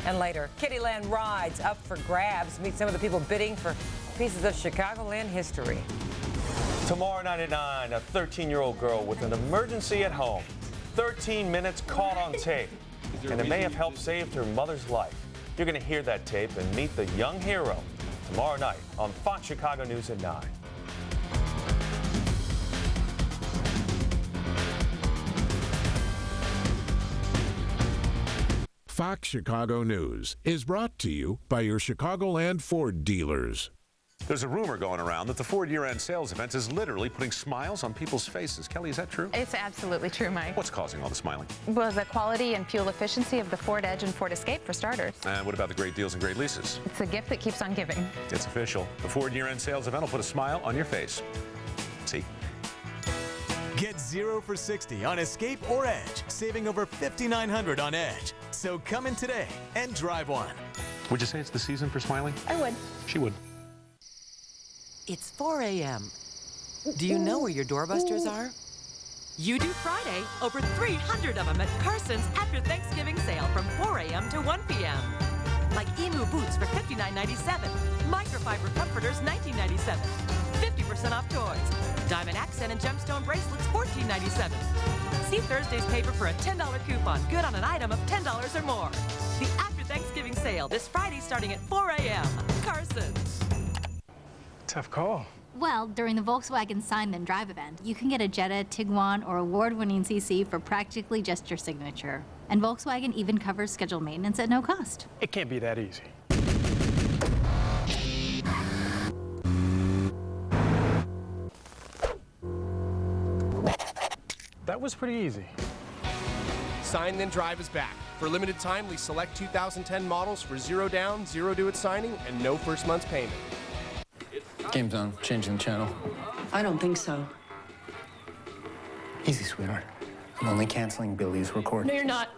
Speaker 5: And later, Kiddieland rides up for grabs. Meet some of the people bidding for pieces of Chicagoland history.
Speaker 4: Tomorrow night at 9, a 13-year-old girl with an emergency at home. 13 minutes caught on tape. And it may have helped save her mother's life. You're going to hear that tape and meet the young hero tomorrow night on Fox Chicago News at 9.
Speaker 13: Fox Chicago News is brought to you by your Chicagoland Ford dealers.
Speaker 14: There's a rumor going around that the Ford year-end sales event is literally putting smiles on people's faces. Kelly, is that true?
Speaker 16: It's absolutely true, Mike.
Speaker 14: What's causing all the smiling?
Speaker 16: Well, the quality and fuel efficiency of the Ford Edge and Ford Escape, for starters.
Speaker 14: And what about the great deals and great leases?
Speaker 16: It's a gift that keeps on giving.
Speaker 14: It's official. The Ford year-end sales event will put a smile on your face. See?
Speaker 17: Get 0 for 60 on Escape or Edge, saving over $5,900 on Edge. So come in today and drive one.
Speaker 14: Would you say it's the season for smiling?
Speaker 16: I would.
Speaker 14: She would.
Speaker 22: It's 4 a.m. Do you know where your doorbusters are?
Speaker 26: You do Friday. Over 300 of them at Carson's after Thanksgiving sale from 4 a.m. to 1 p.m. Like Emu boots for $59.97. Microfiber comforters $19.97. 50% off toys. Diamond accent and gemstone bracelets $14.97. See Thursday's paper for a $10 coupon good on an item of $10 or more. The after Thanksgiving sale this Friday starting at 4 a.m. Carson's.
Speaker 27: Tough call.
Speaker 31: Well, during the Volkswagen Sign Then Drive event, you can get a Jetta, Tiguan, or award-winning CC for practically just your signature. And Volkswagen even covers scheduled maintenance at no cost.
Speaker 27: It can't be that easy. That was pretty easy.
Speaker 23: Sign Then Drive is back.
Speaker 1: For a limited time, lease select 2010 models for 0 down, 0 due at signing, and no first month's payment.
Speaker 23: Game's on. Changing the channel.
Speaker 2: I don't think so.
Speaker 23: Easy, sweetheart. I'm only canceling Billy's recording.
Speaker 2: No, you're not.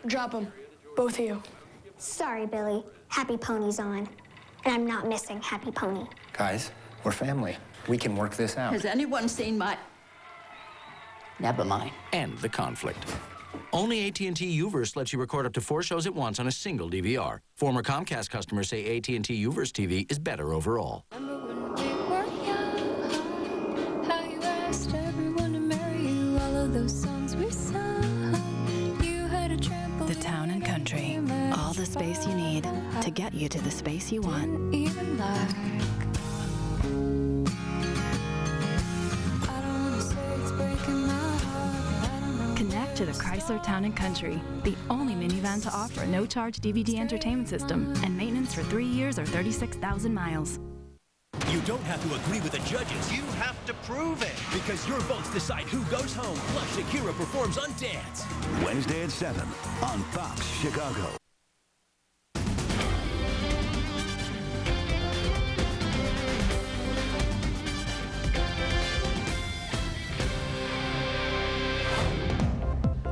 Speaker 2: Drop them. Both of you.
Speaker 3: Sorry, Billy. Happy Pony's on. And I'm not missing Happy Pony.
Speaker 23: Guys, we're family. We can work this out.
Speaker 2: Has anyone seen my... Never mind.
Speaker 8: End the conflict. Only AT&T UVerse lets you record up to 4 shows at once on a single DVR. Former Comcast customers say AT&T UVerse TV is better overall.
Speaker 10: The Town and Country. All the space you need to get you to the space you want. Connect to the Chrysler Town and Country, the only minivan to offer a no-charge DVD entertainment system and maintenance for 3 years or 36,000 miles.
Speaker 11: You don't have to agree with the judges. You have to prove it. Because your votes decide who goes home. Plus, Shakira performs on Dance.
Speaker 18: Wednesday at 7 on Fox Chicago.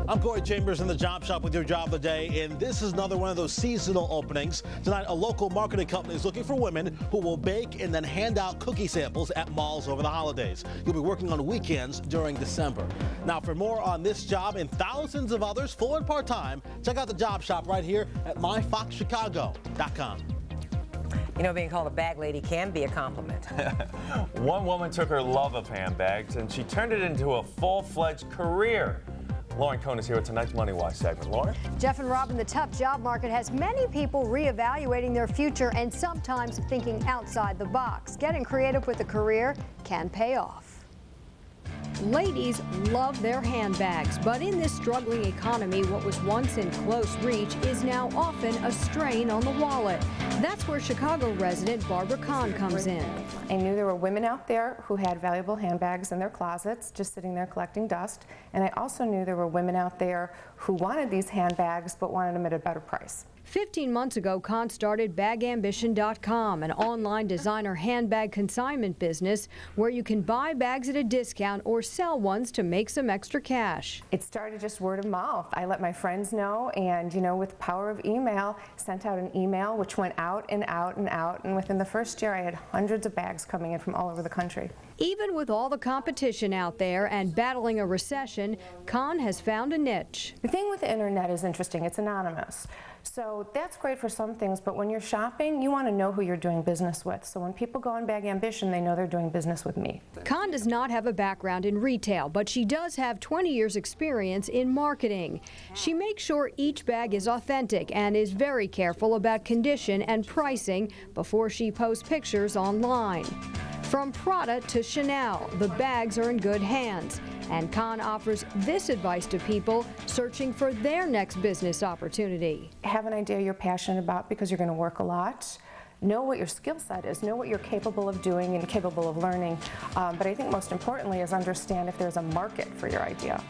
Speaker 15: I'm Corey Chambers in the Job Shop with your job of the day, and this is another one of those seasonal openings. Tonight, a local marketing company is looking for women who will bake and then hand out cookie samples at malls over the holidays. You'll be working on weekends during December. Now, for more on this job and thousands of others, full and part-time, check out the Job Shop right here at myfoxchicago.com.
Speaker 5: You know, being called a bag lady can be a compliment.
Speaker 4: One woman took her love of handbags and she turned it into a full-fledged career. Lauren Cohn is here with tonight's Money Wise segment. Lauren?
Speaker 19: Jeff and Robin, the tough job market has many people reevaluating their future and sometimes thinking outside the box. Getting creative with a career can pay off. Ladies love their handbags, but in this struggling economy, what was once in close reach is now often a strain on the wallet. That's where Chicago resident Barbara Kahn comes in.
Speaker 20: I knew there were women out there who had valuable handbags in their closets, just sitting there collecting dust. And I also knew there were women out there who wanted these handbags but wanted them at a better price.
Speaker 19: 15 months ago, Kahn started BagAmbition.com, an online designer handbag consignment business where you can buy bags at a discount or sell ones to make some extra cash.
Speaker 20: It started just word of mouth. I let my friends know, and with the power of email, sent out an email which went out and out and out, and within the first year I had hundreds of bags coming in from all over the country.
Speaker 19: Even with all the competition out there and battling a recession, Kahn has found a niche.
Speaker 20: The thing with the internet is interesting. It's anonymous. So that's great for some things, but when you're shopping, you want to know who you're doing business with. So when people go on Bag Ambition, they know they're doing business with me.
Speaker 19: Kahn does not have a background in retail, but she does have 20 years experience in marketing. She makes sure each bag is authentic and is very careful about condition and pricing before she posts pictures online. From Prada to Chanel, the bags are in good hands. And Kahn offers this advice to people searching for their next business opportunity.
Speaker 20: Have an idea you're passionate about because you're going to work a lot. Know what your skill set is, know what you're capable of doing and capable of learning. But I think most importantly is understand if there's a market for your idea.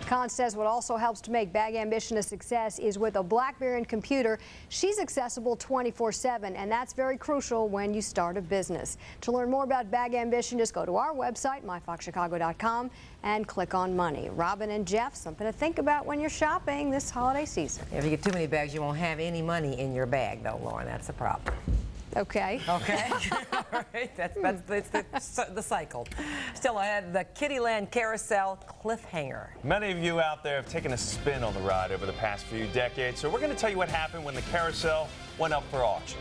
Speaker 19: Kahn says what also helps to make Bag Ambition a success is with a BlackBerry and computer. She's accessible 24/7, and that's very crucial when you start a business. To learn more about Bag Ambition, just go to our website, myfoxchicago.com, and click on Money. Robin and Jeff, something to think about when you're shopping this holiday season.
Speaker 5: If you get too many bags, you won't have any money in your bag, though, Lauren. That's the problem.
Speaker 19: Okay.
Speaker 5: Okay. All right. That's the cycle. Still ahead, the Kiddieland Carousel cliffhanger.
Speaker 4: Many of you out there have taken a spin on the ride over the past few decades, so we're going to tell you what happened when the carousel went up for auction.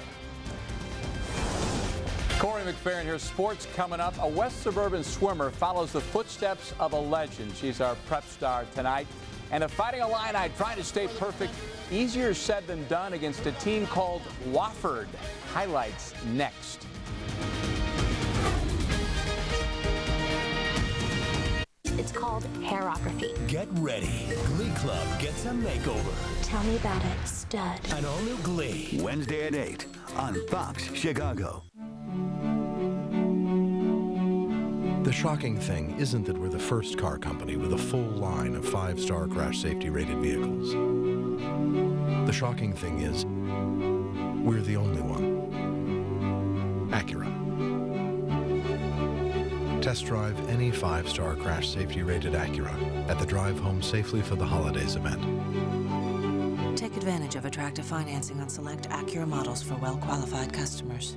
Speaker 21: Corey McFerrin here. Sports coming up. A West Suburban swimmer follows the footsteps of a legend. She's our prep star tonight. And a Fighting Illini trying to stay perfect. Easier said than done against a team called Wofford. Highlights next.
Speaker 3: It's called hairography.
Speaker 11: Get ready. Glee Club gets a makeover.
Speaker 3: Tell me about it, stud.
Speaker 11: An all-new Glee.
Speaker 18: Wednesday at 8 on Fox Chicago.
Speaker 24: The
Speaker 6: shocking thing isn't that we're the first car company with a full line of 5-star crash safety rated vehicles. The shocking thing is, we're the only one. Acura. Test drive any 5-star crash safety rated Acura at the Drive Home Safely for the Holidays event.
Speaker 7: Take advantage of attractive financing on select Acura models for well-qualified customers.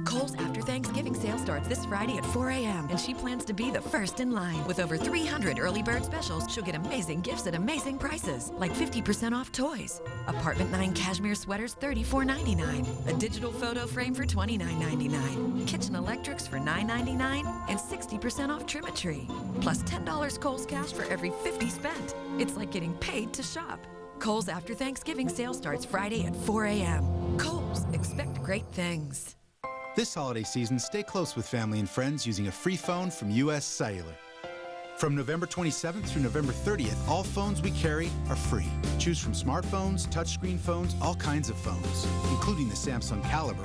Speaker 26: Kohl's After Thanksgiving sale starts this Friday at 4 a.m. and she plans to be the first in line. With over 300 early bird specials, she'll get amazing gifts at amazing prices, like 50% off toys, Apartment 9 cashmere sweaters $34.99, a digital photo frame for $29.99, kitchen electrics for $9.99, and 60% off trimmetry. Plus $10 Kohl's cash for every $50 spent. It's like getting paid to shop. Kohl's After Thanksgiving sale starts Friday at 4 a.m. Kohl's, expect great things.
Speaker 9: This holiday season, stay close with family and friends using a free phone from U.S. Cellular. From November 27th through November 30th, all phones we carry are free. Choose from smartphones, touchscreen phones, all kinds of phones, including the Samsung Caliber,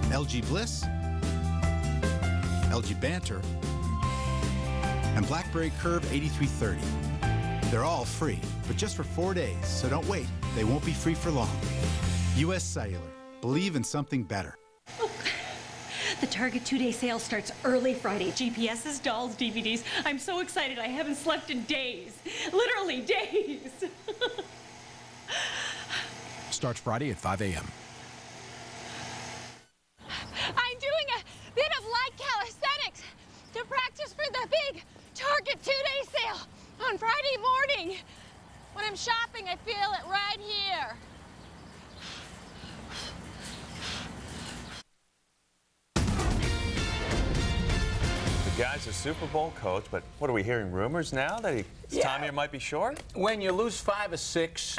Speaker 9: LG Bliss, LG Banter, and BlackBerry Curve 8330. They're all free, but just for 4 days, so don't wait. They won't be free for long. U.S. Cellular. Believe in something better.
Speaker 12: The Target 2-day sale starts early Friday. GPS's, dolls, DVDs. I'm so excited. I haven't slept in days. Literally days.
Speaker 13: Starts Friday at 5 a.m.
Speaker 17: I'm doing a bit of light calisthenics to practice for the big Target 2-day sale on Friday morning. When I'm shopping, I feel it right here.
Speaker 4: The guy's a Super Bowl coach, but what are we hearing? Rumors now that his time here might be short?
Speaker 21: When you lose 5 of 6,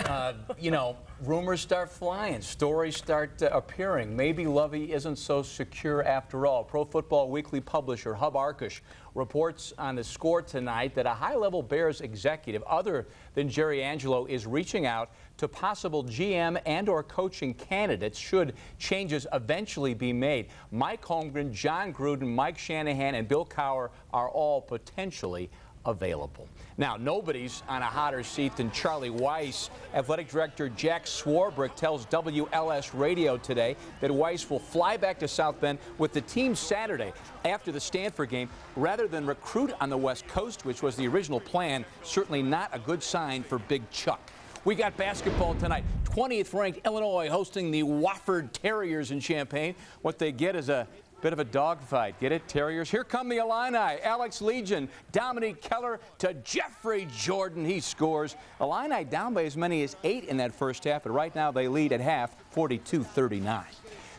Speaker 21: you know, rumors start flying, stories start appearing. Maybe Lovey isn't so secure after all. Pro Football Weekly publisher Hub Arkush reports on The Score tonight that a high-level Bears executive other than Jerry Angelo is reaching out to possible GM and or coaching candidates should changes eventually be made. Mike Holmgren, John Gruden, Mike Shanahan, and Bill Cowher are all potentially available. Now, nobody's on a hotter seat than Charlie Weiss. Athletic Director Jack Swarbrick tells WLS Radio today that Weiss will fly back to South Bend with the team Saturday after the Stanford game rather than recruit on the West Coast, which was the original plan. Certainly not a good sign for Big Chuck. We got basketball tonight. 20th ranked Illinois hosting the Wofford Terriers in Champaign. What they get is a bit of a dogfight. Get it, Terriers? Here come the Illini. Alex Legion, Dominique Keller to Jeffrey Jordan. He scores. Illini down by as many as 8 in that first half, but right now they lead at half, 42-39.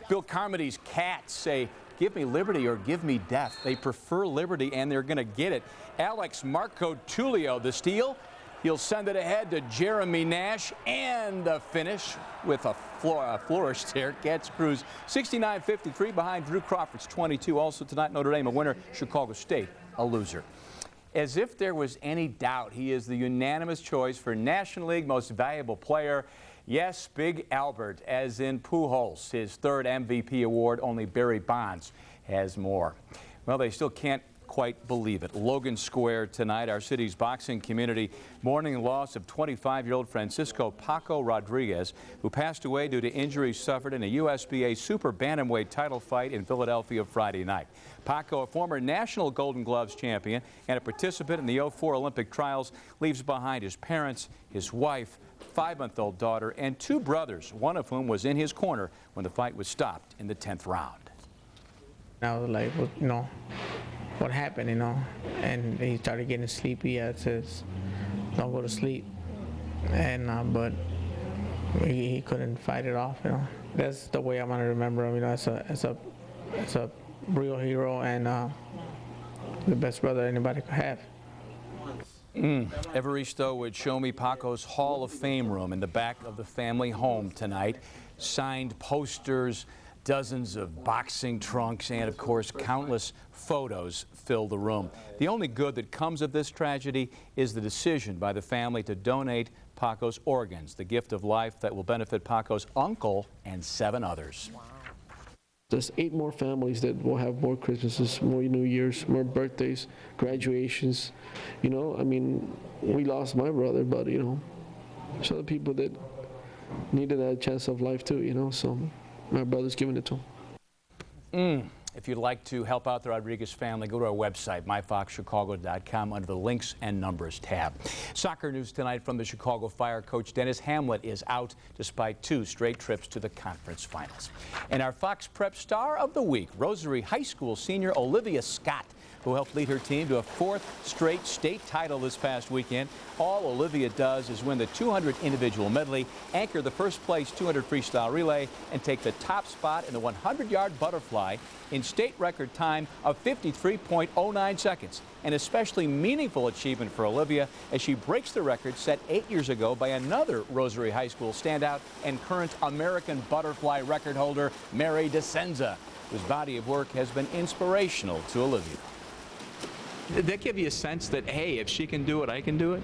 Speaker 21: Bill Carmody's Cats say, give me liberty or give me death. They prefer liberty, and they're going to get it. Alex Marco Tullio, the steal. He'll send it ahead to Jeremy Nash, and the finish with a flourish there. Cats cruise 69-53 behind Drew Crawford's 22. Also tonight, Notre Dame a winner, Chicago State a loser. As if there was any doubt, he is the unanimous choice for National League Most Valuable Player. Yes, Big Albert, as in Pujols, his 3rd MVP award. Only Barry Bonds has more. Well, they still can't quite believe it. Logan Square tonight, our city's boxing community mourning the loss of 25-year-old Francisco Paco Rodriguez, who passed away due to injuries suffered in a USBA super bantamweight title fight in Philadelphia Friday night. Paco, a former national Golden Gloves champion and a participant in the 2004 Olympic trials, leaves behind his parents, his wife, 5-month-old daughter, and 2 brothers, one of whom was in his corner when the fight was stopped in the 10th round.
Speaker 24: I was like, well, you know, what happened, you know, and he started getting sleepy. I says, don't go to sleep, and but he couldn't fight it off, you know. That's the way I want to remember him, you know, as a real hero and the best brother anybody could have.
Speaker 21: Evaristo would show me Paco's Hall of Fame room in the back of the family home tonight. Signed posters, dozens of boxing trunks, and of course countless photos fill the room. The only good that comes of this tragedy is the decision by the family to donate Paco's organs, the gift of life that will benefit Paco's uncle and 7 others. Wow.
Speaker 1: There's 8 more families that will have more Christmases, more New Years, more birthdays, graduations. You know, I mean, we lost my brother, but, you know, there's other people that needed that chance of life too, you know, so my brother's giving it to him.
Speaker 21: If you'd like to help out the Rodriguez family, go to our website, myfoxchicago.com, under the Links and Numbers tab. Soccer news tonight from the Chicago Fire. Coach Dennis Hamlet is out despite 2 straight trips to the conference finals. And our Fox Prep Star of the Week, Rosary High School senior Olivia Scott, who helped lead her team to a 4th straight state title this past weekend. All Olivia does is win the 200 individual medley, anchor the first place 200 freestyle relay, and take the top spot in the 100-yard butterfly in state record time of 53.09 seconds. An especially meaningful achievement for Olivia as she breaks the record set 8 years ago by another Rosary High School standout and current American butterfly record holder, Mary DeSenza, whose body of work has been inspirational to Olivia.
Speaker 14: Did that give you a sense that, hey, if she can do it, I can do it?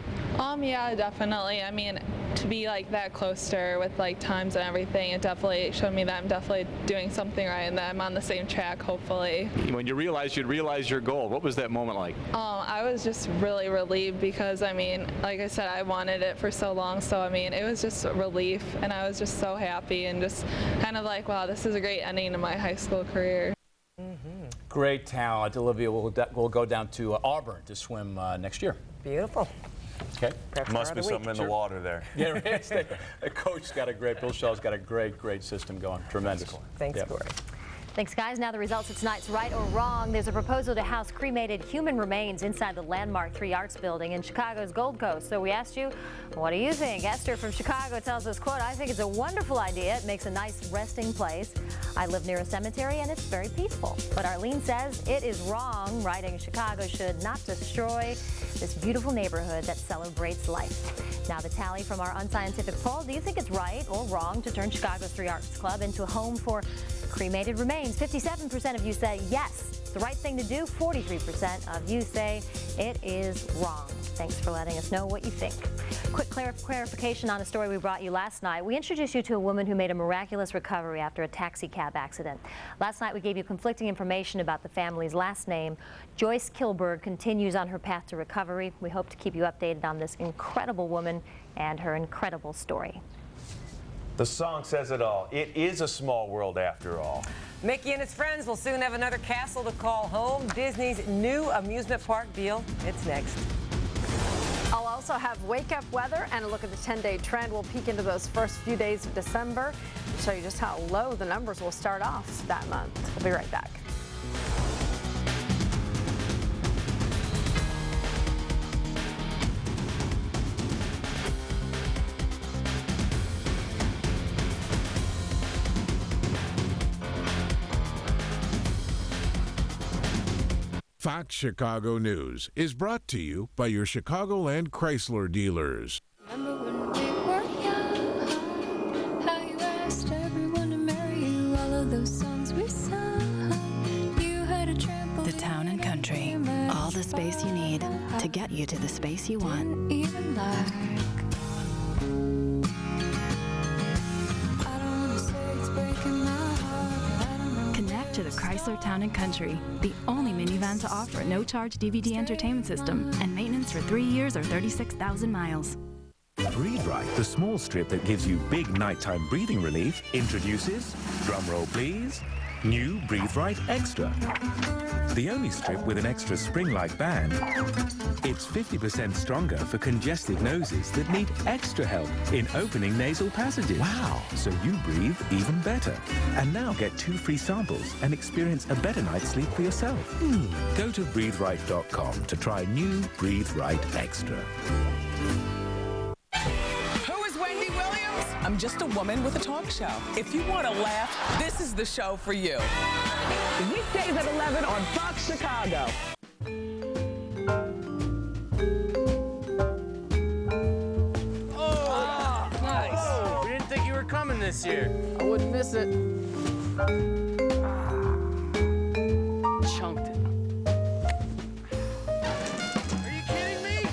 Speaker 16: Yeah, definitely. I mean, to be like that close to her with like times and everything, it definitely showed me that I'm definitely doing something right and that I'm on the same track, hopefully.
Speaker 14: When you realized you'd realize your goal, what was that moment like?
Speaker 16: I was just really relieved because, I mean, like I said, I wanted it for so long. So, I mean, it was just a relief and I was just so happy and just kind of like, wow, this is a great ending to my high school career.
Speaker 21: Great talent. Olivia will go down to Auburn to swim next year.
Speaker 5: Beautiful.
Speaker 21: Okay.
Speaker 4: Must be something in the water there.
Speaker 21: Yeah, the coach's got a great, Bill Shaw's got a great system going. Tremendous.
Speaker 5: Thanks, Corey.
Speaker 22: Thanks, guys. Now the results of tonight's Right or Wrong. There's a proposal to house cremated human remains inside the landmark 3 Arts building in Chicago's Gold Coast. So we asked you, what do you think? Esther from Chicago tells us, quote, I think it's a wonderful idea. It makes a nice resting place. I live near a cemetery and it's very peaceful. But Arlene says it is wrong, writing Chicago should not destroy this beautiful neighborhood that celebrates life. Now the tally from our unscientific poll. Do you think it's right or wrong to turn Chicago's 3 Arts Club into a home for cremated remains? 57% of you say yes, the right thing to do. 43% of you say it is wrong. Thanks for letting us know what you think. Quick clarification on a story we brought you last night. We introduced you to a woman who made a miraculous recovery after a taxi cab accident. Last night we gave you conflicting information about the family's last name. Joyce Kilberg continues on her path to recovery. We hope to keep you updated on this incredible woman and her incredible story.
Speaker 4: The song says it all. It is a small world after all.
Speaker 5: Mickey and his friends will soon have another castle to call home. Disney's new amusement park deal. It's next.
Speaker 23: I'll also have wake-up weather and a look at the 10-day trend. We'll peek into those first few days of December and show you just how low the numbers will start off that month. We'll be right back.
Speaker 25: Fox Chicago News is brought to you by your Chicagoland Chrysler dealers.
Speaker 27: Remember when we were young, how you asked everyone to marry you, all of those songs we sung. You had a trampoline.
Speaker 10: The Town and Country. All the space you need to get you to the space you want.
Speaker 27: Even like, I don't wanna say it's breaking my heart, but I don't know.
Speaker 10: Connect to the Chrysler Town and Country, the only minivan to offer a no-charge DVD entertainment system and maintenance for 3 years or 36,000 miles.
Speaker 28: Breathe Right, the small strip that gives you big nighttime breathing relief, introduces, drumroll please, new Breathe Right Extra. The only strip with an extra spring-like band. It's 50% stronger for congested noses that need extra help in opening nasal passages. Wow! So you breathe even better. And now get 2 free samples and experience a better night's sleep for yourself. Go to breatheright.com to try new Breathe Right Extra.
Speaker 29: Who is Wendy Williams? I'm just a woman with a talk show. If you want to laugh, this is the show for you. Weekdays at 11 on Fox Chicago.
Speaker 30: Oh, nice. We didn't think you were coming this year.
Speaker 23: I wouldn't miss it.
Speaker 30: Chunked it. Are you kidding me?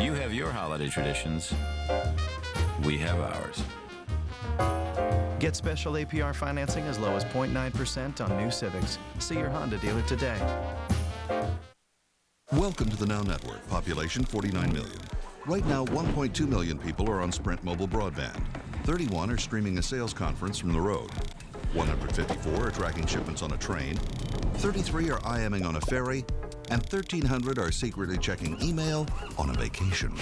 Speaker 31: You have your holiday traditions. We have ours.
Speaker 2: Get special APR financing as low as 0.9% on new Civics. See your Honda dealer today.
Speaker 3: Welcome to the Now Network, population 49 million. Right now, 1.2 million people are on Sprint mobile broadband. 31 are streaming a sales conference from the road. 154 are tracking shipments on a train. 33 are IMing on a ferry. And 1,300 are secretly checking email on a vacation.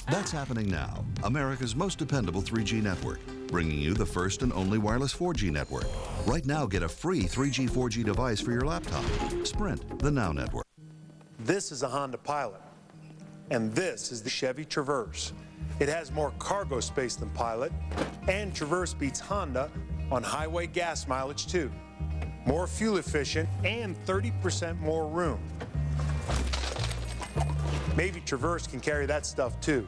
Speaker 3: That's happening now. America's most dependable 3G network, bringing you the first and only wireless 4G network. Right now, get a free 3G, 4G device for your laptop. Sprint, the Now Network.
Speaker 6: This is a Honda Pilot, and this is the Chevy Traverse. It has more cargo space than Pilot, and Traverse beats Honda on highway gas mileage too. More fuel efficient and 30% more room. Maybe Traverse can carry that stuff too.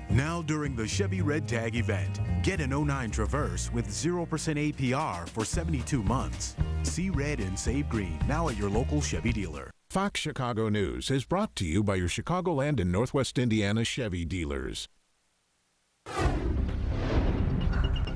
Speaker 7: Now during the Chevy Red Tag event, get an 09 Traverse with 0% APR for 72 months. See red and save green now at your local Chevy dealer.
Speaker 25: Fox Chicago News is brought to you by your Chicagoland and Northwest Indiana Chevy dealers.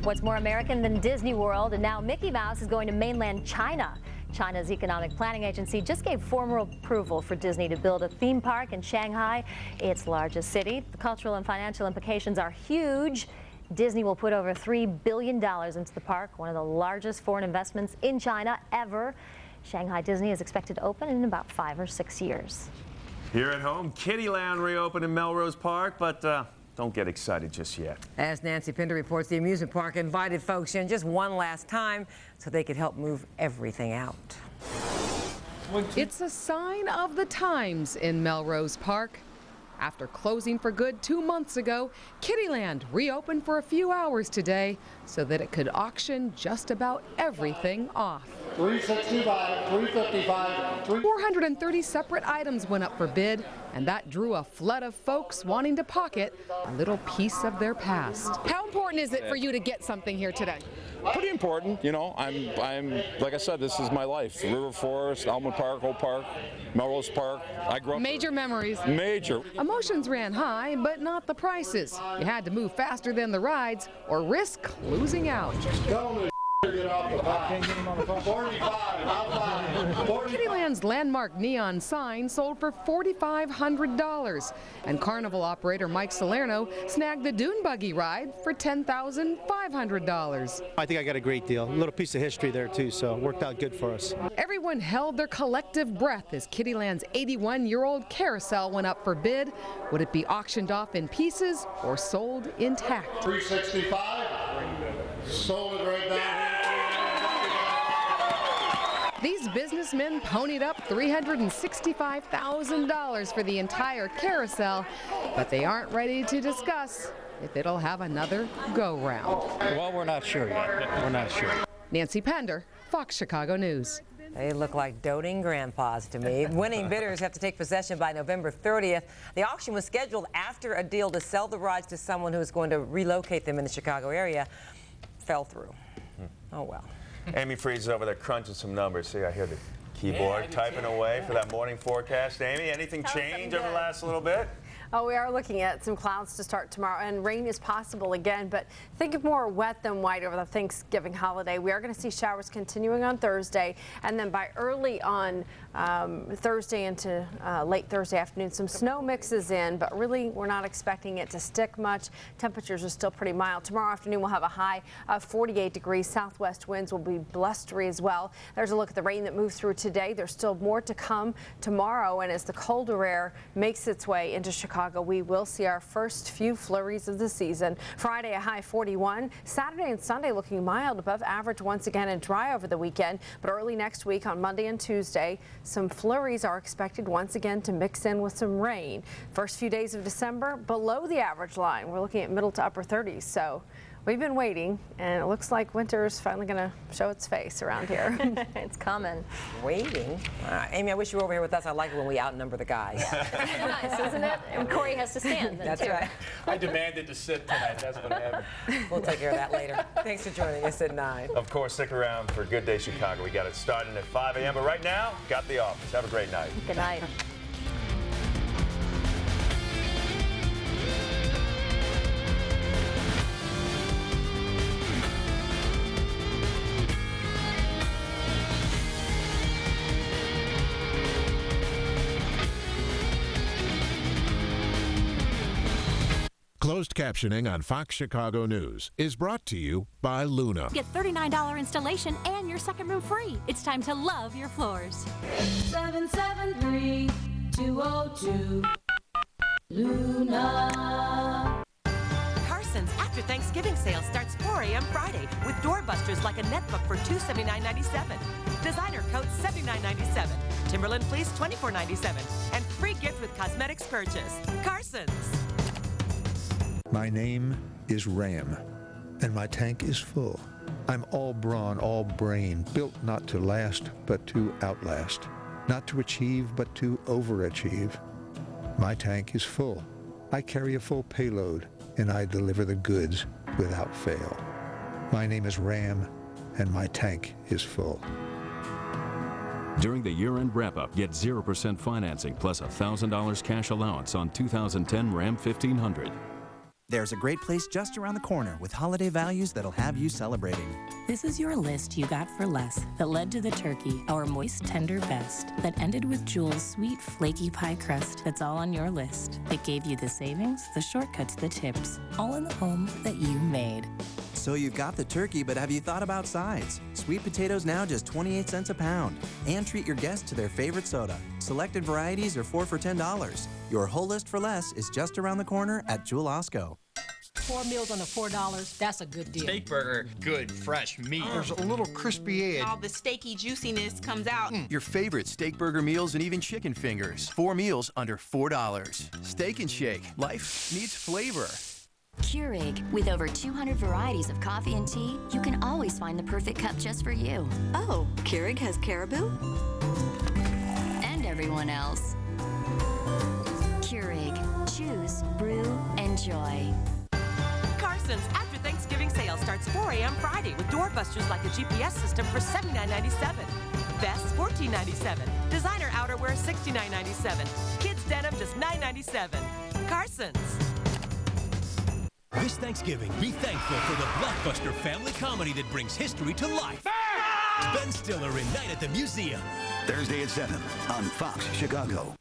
Speaker 22: What's more American than Disney World? And now Mickey Mouse is going to mainland China. China's Economic Planning Agency just gave formal approval for Disney to build a theme park in Shanghai, its largest city. The cultural and financial implications are huge. Disney will put over $3 billion into the park, one of the largest foreign investments in China ever. Shanghai Disney is expected to open in about 5 or 6 years.
Speaker 4: Here at home, Kiddieland reopened in Melrose Park, but don't get excited just yet.
Speaker 5: As Nancy Pinder reports, the amusement park invited folks in just one last time so they could help move everything out.
Speaker 8: It's a sign of the times in Melrose Park. After closing for good 2 months ago, Kiddieland reopened for a few hours today so that it could auction just about everything off.
Speaker 11: 365, 355,
Speaker 8: 430 separate items went up for bid, and that drew a flood of folks wanting to pocket a little piece of their past. How important is it for you to get something here today?
Speaker 15: Pretty important, you know. I'm like I said, this is my life. River Forest, Almond Park, Oak Park, Melrose Park. I grew up.
Speaker 8: Major memories.
Speaker 15: Major.
Speaker 8: Emotions ran high, but not the prices. You had to move faster than the rides or risk losing out. Kiddieland's landmark neon sign sold for $4,500, and carnival operator Mike Salerno snagged the dune buggy ride for $10,500.
Speaker 18: I think I got a great deal. A little piece of history there too, so it worked out good for us.
Speaker 8: Everyone held their collective breath as Kiddieland's 81-year-old carousel went up for bid. Would it be auctioned off in pieces or sold intact?
Speaker 11: 365, sold it right now.
Speaker 8: These businessmen ponied up $365,000 for the entire carousel, but they aren't ready to discuss if it'll have another go-round.
Speaker 18: Well, we're not sure yet. We're not sure.
Speaker 8: Nancy Pender, Fox Chicago News.
Speaker 5: They look like doting grandpas to me. Winning bidders have to take possession by November 30th. The auction was scheduled after a deal to sell the rides to someone who is going to relocate them in the Chicago area fell through. Oh, well.
Speaker 4: Amy Freeze is over there crunching some numbers. See, I hear the keyboard typing away for that morning forecast. Amy, anything change over the last little bit?
Speaker 23: Oh, we are looking at some clouds to start tomorrow, and rain is possible again, but think of more wet than white over the Thanksgiving holiday. We are going to see showers continuing on Thursday, and then by early on Thursday into late Thursday afternoon, some snow mixes in, but really we're not expecting it to stick much. Temperatures are still pretty mild. Tomorrow afternoon we'll have a high of 48 degrees. Southwest winds will be blustery as well. There's a look at the rain that moved through today. There's still more to come tomorrow, and as the colder air makes its way into Chicago, we will see our first few flurries of the season. Friday, a high 41. Saturday and Sunday looking mild, above average once again, and dry over the weekend. But early next week on Monday and Tuesday, some flurries are expected once again to mix in with some rain. First few days of December, below the average line. We're looking at middle to upper 30s. So we've been waiting, and it looks like winter is finally going to show its face around here.
Speaker 22: It's coming.
Speaker 5: Waiting. Amy, I wish you were over here with us. I like it when we outnumber the guys.
Speaker 22: Nice, isn't it? And Corey has to stand then,
Speaker 5: That's
Speaker 22: too.
Speaker 5: right.
Speaker 15: I demanded to sit tonight. That's what happened.
Speaker 5: We'll take care of that later. Thanks for joining us at 9.
Speaker 4: Of course, stick around for Good Day Chicago. We got it starting at 5 a.m., but right now, got the office. Have a great night.
Speaker 22: Good night.
Speaker 25: Closed captioning on Fox Chicago News is brought to you by Luna.
Speaker 1: Get $39 installation and your second room free. It's time to love your floors.
Speaker 9: 773-202 Luna.
Speaker 12: Carson's After Thanksgiving sale starts 4 a.m. Friday with doorbusters like a netbook for $279.97. Designer coats $79.97. Timberland fleece $24.97. And free gift with cosmetics purchase. Carson's.
Speaker 13: My name is Ram, and my tank is full. I'm all brawn, all brain, built not to last, but to outlast. Not to achieve, but to overachieve. My tank is full. I carry a full payload, and I deliver the goods without fail. My name is Ram, and my tank is full.
Speaker 14: During the year-end wrap-up, get 0% financing plus $1,000 cash allowance on 2010 Ram 1500.
Speaker 17: There's a great place just around the corner with holiday values that'll have you celebrating.
Speaker 19: This is your list you got for less that led to the turkey, our moist, tender best, that ended with Jewel's sweet, flaky pie crust that's all on your list. It gave you the savings, the shortcuts, the tips, all in the home that you made.
Speaker 17: So you've got the turkey, but have you thought about sides? Sweet potatoes now just 28 cents a pound. And treat your guests to their favorite soda. Selected varieties are 4 for $10. Your whole list for less is just around the corner at Jewel Osco.
Speaker 20: 4 meals under $4, that's a good deal.
Speaker 24: Steak burger, good, fresh meat.
Speaker 26: There's a little crispy edge.
Speaker 31: All the steaky juiciness comes out.
Speaker 32: Your favorite steak burger meals and even chicken fingers. 4 meals under $4. Steak and Shake. Life needs flavor.
Speaker 33: Keurig, with over 200 varieties of coffee and tea, you can always find the perfect cup just for you.
Speaker 34: Oh, Keurig has caribou?
Speaker 33: And everyone else. Keurig. Choose, brew, enjoy.
Speaker 12: Carson's After Thanksgiving sale starts 4 a.m. Friday with doorbusters like a GPS system for $79.97. Vests $14.97. Designer outerwear $69.97. Kids denim just $9.97. Carson's.
Speaker 35: This Thanksgiving, be thankful for the blockbuster family comedy that brings history to life. Ben Stiller in Night at the Museum.
Speaker 36: Thursday at 7 on Fox Chicago.